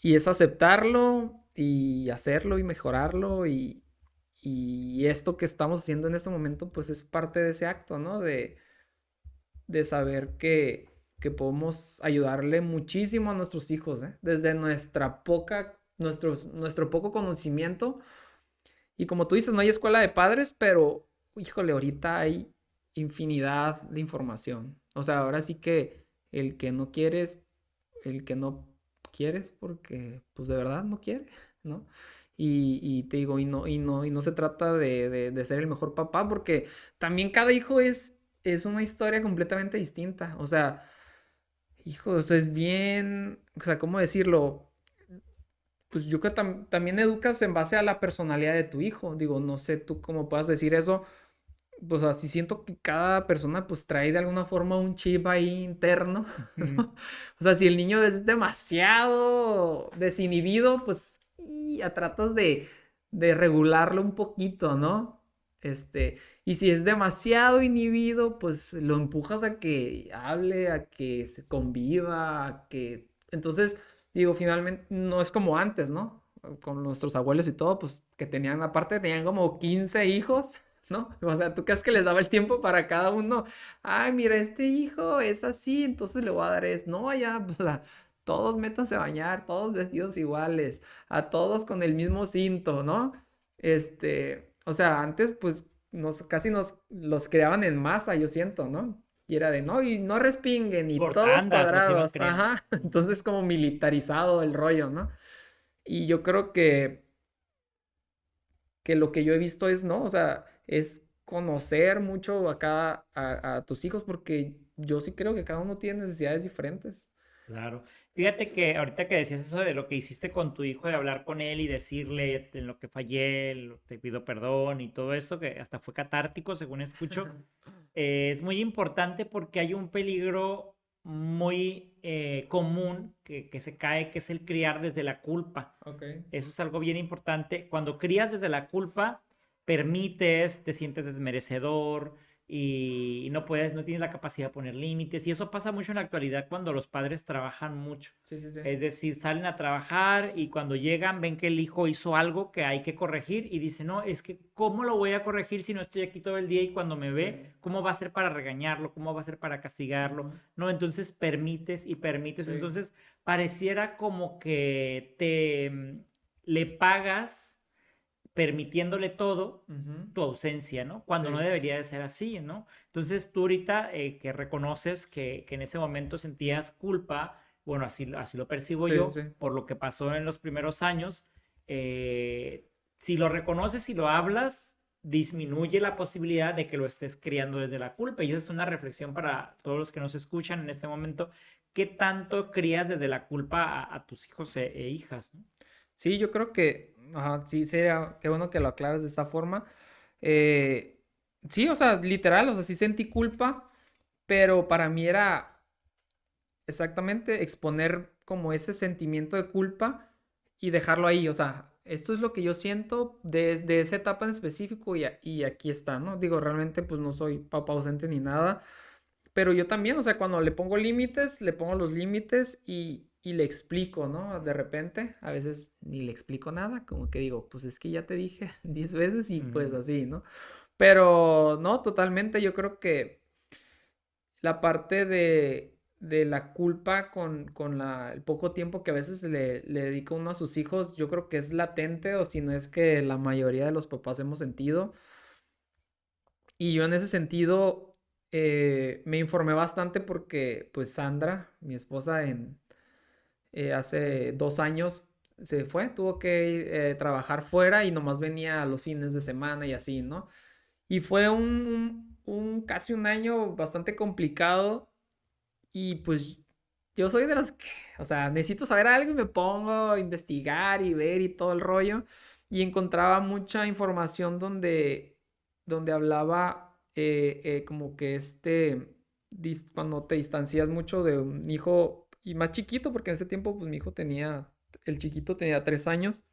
y es aceptarlo y hacerlo y mejorarlo y esto que estamos haciendo en este momento pues es parte de ese acto, ¿no? De saber que podemos ayudarle muchísimo a nuestros hijos, ¿eh? Desde nuestro poco conocimiento. Y como tú dices, no hay escuela de padres, pero, híjole, ahorita hay infinidad de información. O sea, ahora sí que el que no quieres, el que no quieres porque, pues de verdad no quiere, ¿no? Y te digo, y no se trata de ser el mejor papá, porque también cada hijo es una historia completamente distinta. O sea, Hijo, o sea, es bien, o sea, ¿cómo decirlo? Pues yo creo que también educas en base a la personalidad de tu hijo. Digo, no sé tú cómo puedas decir eso. Pues así siento que cada persona pues trae de alguna forma un chip ahí interno,
Ujú.
¿no? O sea, si el niño es demasiado desinhibido, pues y ya tratas de regularlo un poquito, ¿no? Y si es demasiado inhibido, pues lo empujas a que hable, a que se conviva, a que... Entonces, digo, finalmente no es como antes, ¿no? Con nuestros abuelos y todo, pues que tenían, aparte tenían como 15 hijos. ¿No? O sea, ¿tú crees que les daba el tiempo para cada uno? Ay, mira, este hijo es así, entonces le voy a dar es. No, ya, pues, todos métanse a bañar, todos vestidos iguales, a todos con el mismo cinto, ¿no? O sea, antes, pues, casi nos los creaban en masa, yo siento, ¿no? Y era de, no, y no respinguen, y
Por
todos
tandas los iban
cuadrados,
creando.
ajá. Entonces, como militarizado el rollo, ¿no? Y yo creo que lo que yo he visto es, ¿no? O sea, es conocer mucho a tus hijos porque yo sí creo que cada uno tiene necesidades diferentes.
Claro. Fíjate que ahorita que decías eso de lo que hiciste con tu hijo, de hablar con él y decirle en lo que fallé, te pido perdón y todo esto, que hasta fue catártico, según escucho, es muy importante porque hay un peligro muy común que se cae, que es el criar desde la culpa.
Ok.
Eso es algo bien importante. Cuando crías desde la culpa, permites, te sientes desmerecedor y no puedes, no tienes la capacidad de poner límites. Y eso pasa mucho en la actualidad cuando los padres trabajan mucho.
Sí, sí, sí.
Es decir, salen a trabajar y cuando llegan ven que el hijo hizo algo que hay que corregir y dicen, no, es que ¿cómo lo voy a corregir si no estoy aquí todo el día y cuando me
Sí.
ve, cómo va a ser para regañarlo, cómo va a ser para castigarlo?
Ujú.
No, entonces permites y permites.
Sí.
Entonces pareciera como que le pagas permitiéndole todo
Ujú.
tu ausencia, ¿no? Cuando no
Sí.
debería de ser así, ¿no? Entonces tú ahorita que reconoces que en ese momento sentías culpa, bueno, así lo percibo
Sí, sí,
yo,
sí.
por lo que pasó en los primeros años, eh, si lo reconoces y lo hablas, disminuye la posibilidad de que lo estés criando desde la culpa. Y esa es una reflexión para todos los que nos escuchan en este momento. ¿Qué tanto crías desde la culpa a tus hijos e hijas, ¿no?
Sí, yo creo que, ajá, sí, sería, qué bueno que lo aclaras de esta forma. Eh, sí, o sea, literal, o sea, sí sentí culpa, pero para mí era exactamente exponer como ese sentimiento de culpa y dejarlo ahí, o sea, esto es lo que yo siento de esa etapa en específico y aquí está, ¿no? Digo, realmente pues no soy papá ausente ni nada, pero yo también, o sea, cuando le pongo límites, le pongo los límites y le explico, ¿no? De repente, a veces ni le explico nada, como que digo, pues es que ya te dije 10 veces y pues
Ujú.
así, ¿no? Pero no, totalmente, yo creo que la parte de la culpa con el poco tiempo que a veces le dedica uno a sus hijos, yo creo que es latente o si no es que la mayoría de los papás hemos sentido. Y yo en ese sentido me informé bastante porque pues Sandra, mi esposa, hace 2 años se fue, tuvo que trabajar fuera y nomás venía a los fines de semana y así, ¿no? Y fue casi un año bastante complicado y pues yo soy de los que, o sea, necesito saber algo y me pongo a investigar y ver y todo el rollo. Y encontraba mucha información donde hablaba como que cuando te distancias mucho de un hijo y más chiquito, porque en ese tiempo pues mi hijo el chiquito tenía 3 años.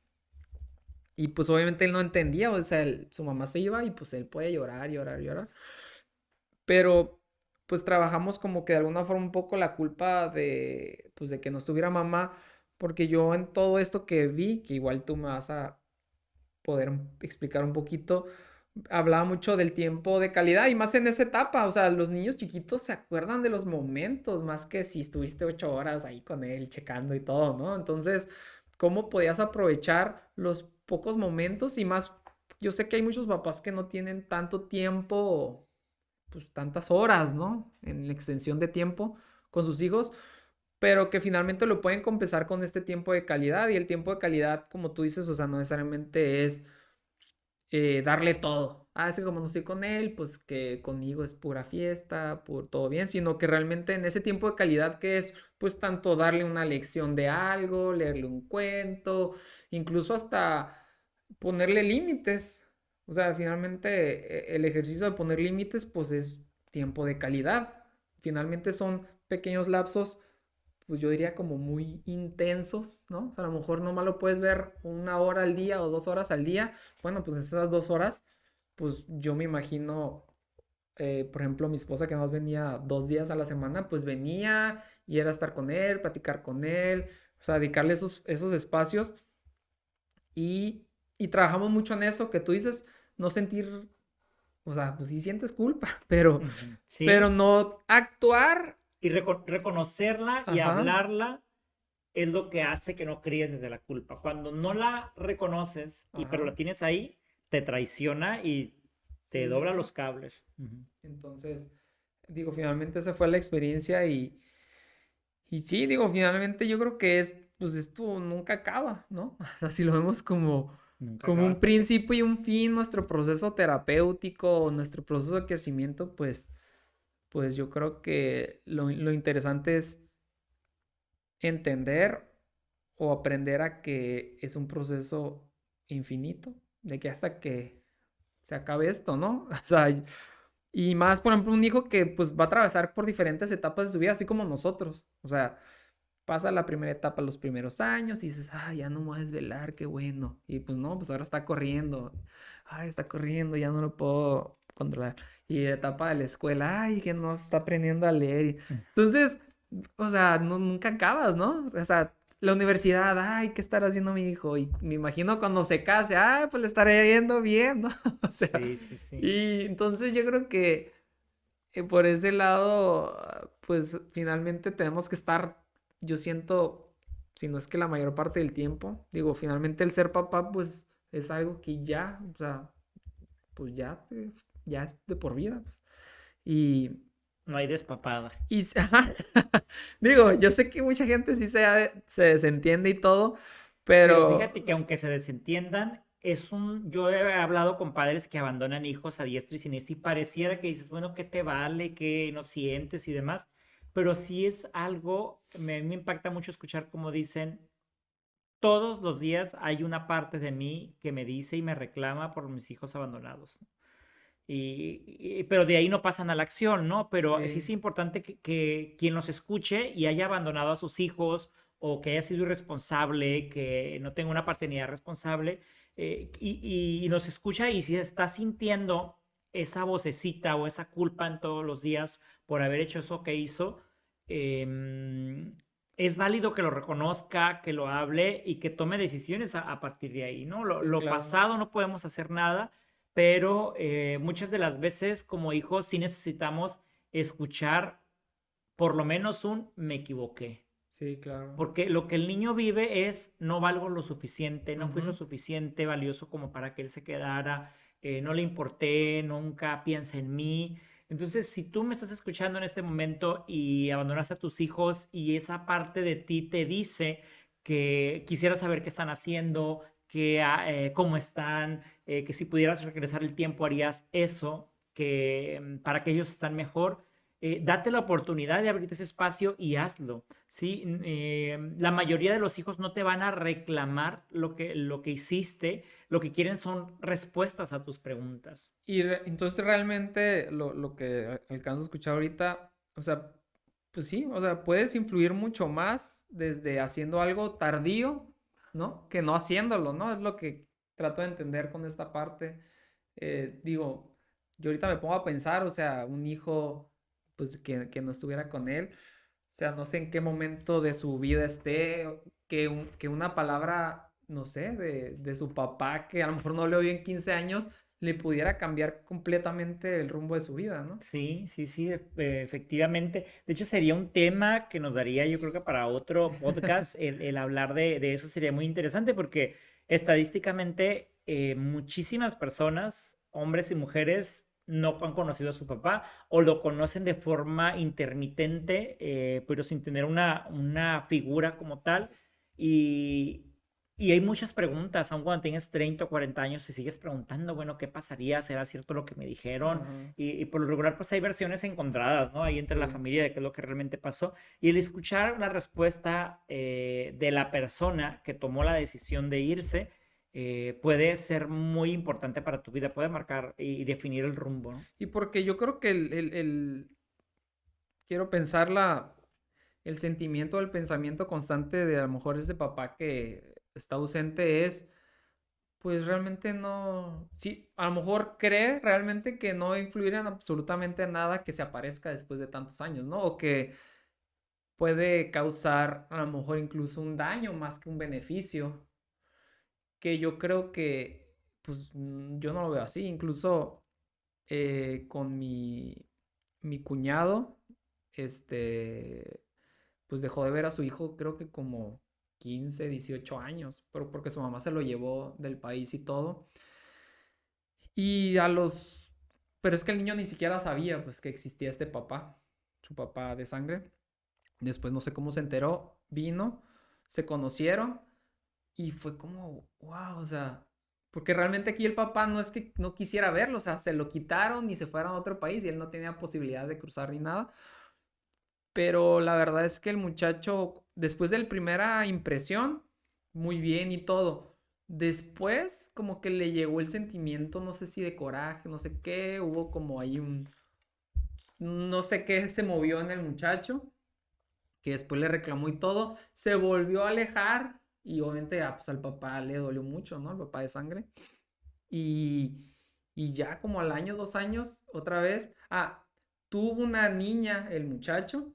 Y pues obviamente él no entendía, o sea, su mamá se iba y pues él puede llorar, llorar, llorar. Pero pues trabajamos como que de alguna forma un poco la culpa pues de que no estuviera mamá, porque yo en todo esto que vi, que igual tú me vas a poder explicar un poquito, hablaba mucho del tiempo de calidad y más en esa etapa, o sea, los niños chiquitos se acuerdan de los momentos más que si estuviste 8 horas ahí con él checando y todo, ¿no? Entonces, ¿cómo podías aprovechar los pocos momentos y más? Yo sé que hay muchos papás que no tienen tanto tiempo pues tantas horas, ¿no? En la extensión de tiempo con sus hijos, pero que finalmente lo pueden compensar con este tiempo de calidad y el tiempo de calidad, como tú dices, o sea, no necesariamente es darle todo. Ah, es que como no estoy con él, pues que conmigo es pura fiesta, por todo bien, sino que realmente en ese tiempo de calidad que es, pues tanto darle una lección de algo, leerle un cuento, incluso hasta ponerle límites. O sea, finalmente el ejercicio de poner límites, pues es tiempo de calidad. Finalmente son pequeños lapsos, pues yo diría como muy intensos, ¿no? O sea, a lo mejor nomás lo puedes ver 1 hora al día o 2 horas al día. Bueno, pues esas 2 horas, pues yo me imagino, por ejemplo, mi esposa que más venía 2 días a la semana, pues venía y era estar con él, platicar con él, o sea, dedicarle esos espacios y trabajamos mucho en eso, que tú dices, no sentir, o sea, pues sí sientes culpa,
Ujú.
pero
Sí,
no actuar,
y reconocerla y
ajá,
hablarla es lo que hace que no críes desde la culpa. Cuando no la reconoces, pero la
ajá,
tienes ahí, te traiciona y te
sí, sí,
dobla
sí.
los cables. Ujú.
Entonces, digo, finalmente esa fue la experiencia y sí, digo, finalmente yo creo que pues esto nunca acaba, ¿no? O sea, si lo vemos como,
Nunca
como
acaba
un
hasta que...
principio y un fin, nuestro proceso terapéutico, nuestro proceso de crecimiento, pues yo creo que lo interesante es entender o aprender a que es un proceso infinito, de que hasta que se acabe esto, ¿no? O sea, y más, por ejemplo, un hijo que pues va a atravesar por diferentes etapas de su vida, así como nosotros. O sea, pasa la primera etapa los primeros años y dices, ah, ya no me voy a desvelar, qué bueno. Y pues no, pues ahora está corriendo. Ay, está corriendo, ya no lo puedo controlar. Y etapa de la escuela, ay, que no está aprendiendo a leer. Entonces, o sea, nunca acabas, ¿no? O sea, la universidad, ay, ¿qué estará haciendo mi hijo? Y me imagino cuando se case, ay, pues le estaré yendo bien, ¿no? O sea,
Sí, sí, sí.
y entonces yo creo que por ese lado, pues finalmente tenemos que estar, yo siento, si no es que la mayor parte del tiempo, digo, finalmente el ser papá, pues es algo que ya, o sea, pues ya, ya es de por vida, pues. Y,
No hay despapada.
ajá, digo, yo sé que mucha gente sí se desentiende y todo,
Pero
pero,
fíjate que aunque se desentiendan, yo he hablado con padres que abandonan hijos a diestra y siniestra y pareciera que dices, bueno, ¿qué te vale? ¿Qué no sientes y demás? Pero sí es algo, me impacta mucho escuchar como dicen, todos los días hay una parte de mí que me dice y me reclama por mis hijos abandonados. Pero de ahí no pasan a la acción, ¿no? Pero sí es
sí,
importante que quien los escuche y haya abandonado a sus hijos o que haya sido irresponsable, que no tenga una paternidad responsable, y nos escucha y si está sintiendo esa vocecita o esa culpa en todos los días por haber hecho eso que hizo, em, es válido que lo reconozca, que lo hable y que tome decisiones a partir de ahí, ¿no?
sí,
Lo
claro.
pasado no podemos hacer nada, pero muchas de las veces como hijos sí necesitamos escuchar por lo menos un me equivoqué.
Sí, claro.
Porque lo que el niño vive es no valgo lo suficiente, no fui lo
Ujú.
suficiente valioso como para que él se quedara, no le importé, nunca piensa en mí. Entonces, si tú me estás escuchando en este momento y abandonaste a tus hijos y esa parte de ti te dice que quisiera saber qué están haciendo, cómo están, que si pudieras regresar el tiempo harías eso, para que ellos estén mejor, date la oportunidad de abrirte ese espacio y hazlo. Sí, la mayoría de los hijos no te van a reclamar lo que hiciste, lo que quieren son respuestas a tus preguntas.
Y entonces realmente lo que alcanzo a escuchar ahorita, o sea, pues sí, o sea, puedes influir mucho más desde haciendo algo tardío, ¿no? Que no haciéndolo, ¿no? Es lo que trato de entender con esta parte. Digo, yo ahorita me pongo a pensar, o sea, un hijo, pues que no estuviera con él, o sea, no sé en qué momento de su vida esté, que una palabra, no sé, de su papá, que a lo mejor no le oyó en 15 años, le pudiera cambiar completamente el rumbo de su vida, ¿no?
Sí, sí, sí, efectivamente. De hecho, sería un tema que nos daría, yo creo que para otro podcast, el hablar de eso sería muy interesante porque estadísticamente muchísimas personas, hombres y mujeres, no han conocido a su papá o lo conocen de forma intermitente, pero sin tener una figura como tal. Y, Y hay muchas preguntas, aun cuando tienes 30 o 40 años, y sigues preguntando, bueno, ¿qué pasaría? ¿Será cierto lo que me dijeron?
Ajá,
Y por lo regular, pues hay versiones encontradas, ¿no? Ahí entre la
sí.
familia de qué es lo que realmente pasó. Y el escuchar la respuesta de la persona que tomó la decisión de irse puede ser muy importante para tu vida, puede marcar y definir el rumbo, ¿no?
Y porque yo creo que quiero pensar el sentimiento, el pensamiento constante de a lo mejor ese papá que está ausente es, pues realmente no, sí, a lo mejor cree realmente que no influir en absolutamente nada que se aparezca después de tantos años, ¿no? O que puede causar a lo mejor incluso un daño más que un beneficio, que yo creo que, pues yo no lo veo así, incluso con mi cuñado, este, pues dejó de ver a su hijo creo que como 15 18 años, pero porque su mamá se lo llevó del país y todo. Y a los... Pero es que el niño ni siquiera sabía pues que existía este papá, su papá de sangre. Después no sé cómo se enteró, vino, se conocieron y fue como, wow, o sea, porque realmente aquí el papá no es que no quisiera verlo, o sea, se lo quitaron y se fueron a otro país y él no tenía posibilidad de cruzar ni nada. Pero la verdad es que el muchacho, después de la primera impresión, muy bien y todo. Después, como que le llegó el sentimiento, no sé si de coraje, no sé qué, hubo como ahí un, no sé qué se movió en el muchacho, que después le reclamó y todo, se volvió a alejar y obviamente pues al papá le dolió mucho, ¿no? El papá de sangre. Y, y ya como al año, 2 años, otra vez, tuvo una niña el muchacho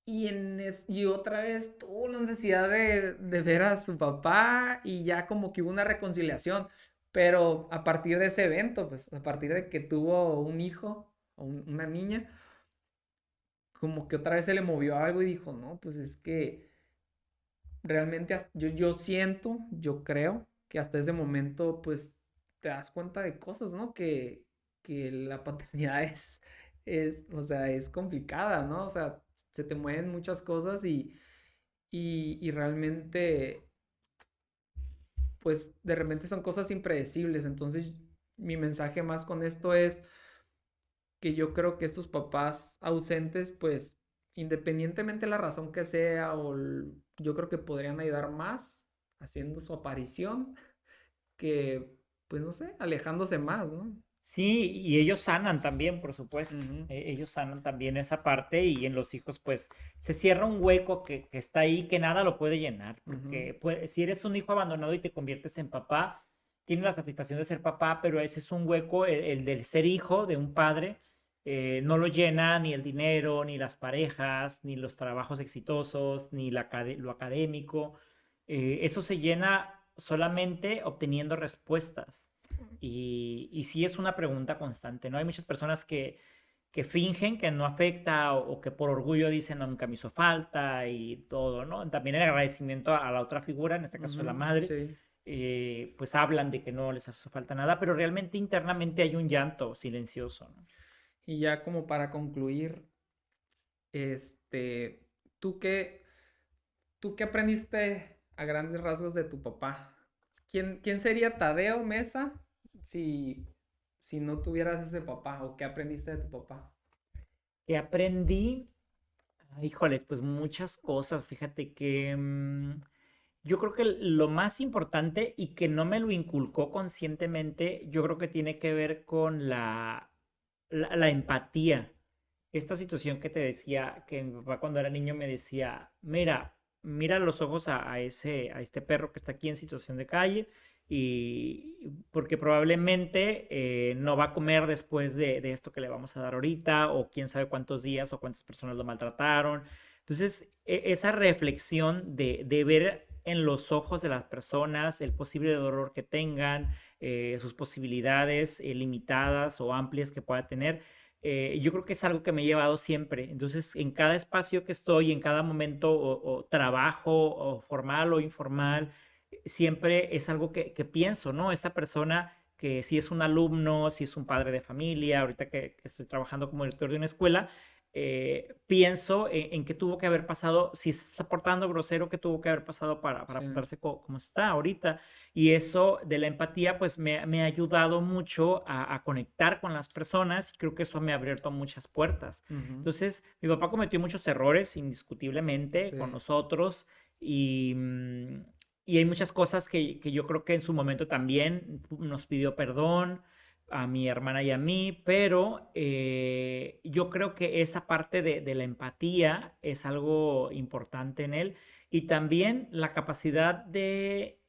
y otra vez tuvo la necesidad de ver a su papá y ya como que hubo una reconciliación. Pero a partir de ese evento, pues a partir de que tuvo un hijo o una niña, como que otra vez se le movió algo y dijo, no, pues es que realmente yo siento, yo creo que hasta ese momento pues te das cuenta de cosas, ¿no? Que la paternidad o sea, es complicada, ¿no? O sea, se te mueven muchas cosas y realmente pues de repente son cosas impredecibles. Entonces mi mensaje más con esto es que yo creo que estos papás ausentes pues independientemente de la razón que sea yo creo que podrían ayudar más haciendo su aparición que, pues no sé, alejándose más, ¿no?
Sí, y ellos sanan también, por supuesto.
Ujú,
Ellos sanan también esa parte y en los hijos, pues, se cierra un hueco que está ahí que nada lo puede llenar.
ujú.
Porque pues, si eres un hijo abandonado y te conviertes en papá, tienes la satisfacción de ser papá, pero ese es un hueco, el del ser hijo de un padre, no lo llena ni el dinero, ni las parejas, ni los trabajos exitosos, ni lo académico. Eso se llena solamente obteniendo respuestas. Y sí es una pregunta constante, ¿no? Hay muchas personas que fingen que no afecta o que por orgullo dicen, no, nunca me hizo falta y todo, ¿no? También el agradecimiento a la otra figura, en este caso de la
Ujú,
madre,
sí.
pues hablan de que no les hace falta nada, pero realmente internamente hay un llanto silencioso, ¿no?
Y ya como para concluir, este, ¿tú qué, tú qué aprendiste a grandes rasgos de tu papá? ¿Quién sería Tadeo Mesa si, si no tuvieras ese papá? ¿O qué aprendiste de tu papá?
Que aprendí, híjole, pues muchas cosas, fíjate que yo creo que lo más importante y que no me lo inculcó conscientemente, yo creo que tiene que ver con la empatía. Esta situación que te decía, que mi papá cuando era niño me decía, mira los ojos a este perro que está aquí en situación de calle y porque probablemente no va a comer después de esto que le vamos a dar ahorita o quién sabe cuántos días o cuántas personas lo maltrataron. Entonces, esa reflexión de ver en los ojos de las personas el posible dolor que tengan, sus posibilidades limitadas o amplias que pueda tener, yo creo que es algo que me he llevado siempre. Entonces, en cada espacio que estoy, en cada momento o trabajo o formal o informal, siempre es algo que pienso, ¿no? Esta persona que si es un alumno, si es un padre de familia, ahorita que estoy trabajando como director de una escuela, pienso en qué tuvo que haber pasado, si se está portando grosero, qué tuvo que haber pasado para
Sí.
portarse como está ahorita. Y eso de la empatía, pues me ha ayudado mucho a conectar con las personas. Creo que eso me ha abierto muchas puertas.
Ujú.
Entonces, mi papá cometió muchos errores, indiscutiblemente,
Sí.
con nosotros. Y, y hay muchas cosas que yo creo que en su momento también nos pidió perdón a mi hermana y a mí, pero yo creo que esa parte de la empatía es algo importante en él y también la capacidad de,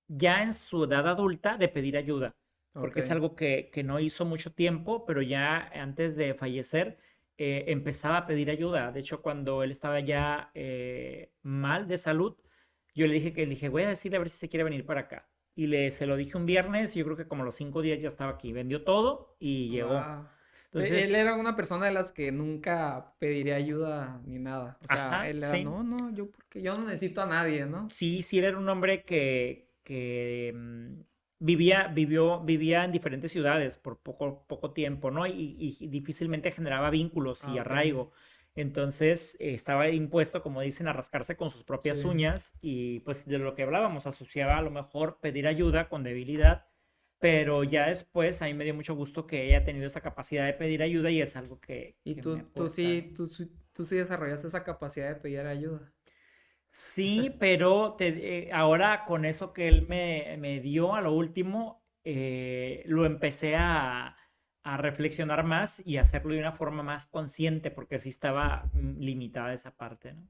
ya en su edad adulta, de pedir ayuda,
Ok.
porque es algo que no hizo mucho tiempo, pero ya antes de fallecer empezaba a pedir ayuda. De hecho, cuando él estaba ya mal de salud, yo le dije, voy a decirle a ver si se quiere venir para acá. Y se lo dije un viernes, y yo creo que como a los 5 días ya estaba aquí. Vendió todo y llegó.
Wow. Él
Entonces,
era una persona de las que nunca pediría ayuda ni nada. O sea,
ajá,
él era,
sí.
no, no, yo porque yo no necesito a nadie, ¿no?
Sí, sí, era un hombre que vivía en diferentes ciudades por poco tiempo, ¿no? Y difícilmente generaba vínculos y
Ah, ok.
arraigo. Entonces, estaba impuesto, como dicen, a rascarse con sus propias
Sí.
uñas y pues de lo que hablábamos, asociaba a lo mejor pedir ayuda con debilidad, pero ya después a mí me dio mucho gusto que haya tenido esa capacidad de pedir ayuda y es algo
Y
que me
tú
aporta, ¿no?
sí, tú sí desarrollaste esa capacidad de pedir ayuda.
Sí, pero ahora con eso que él me dio a lo último, lo empecé a reflexionar más y hacerlo de una forma más consciente, porque sí estaba limitada esa parte, ¿no?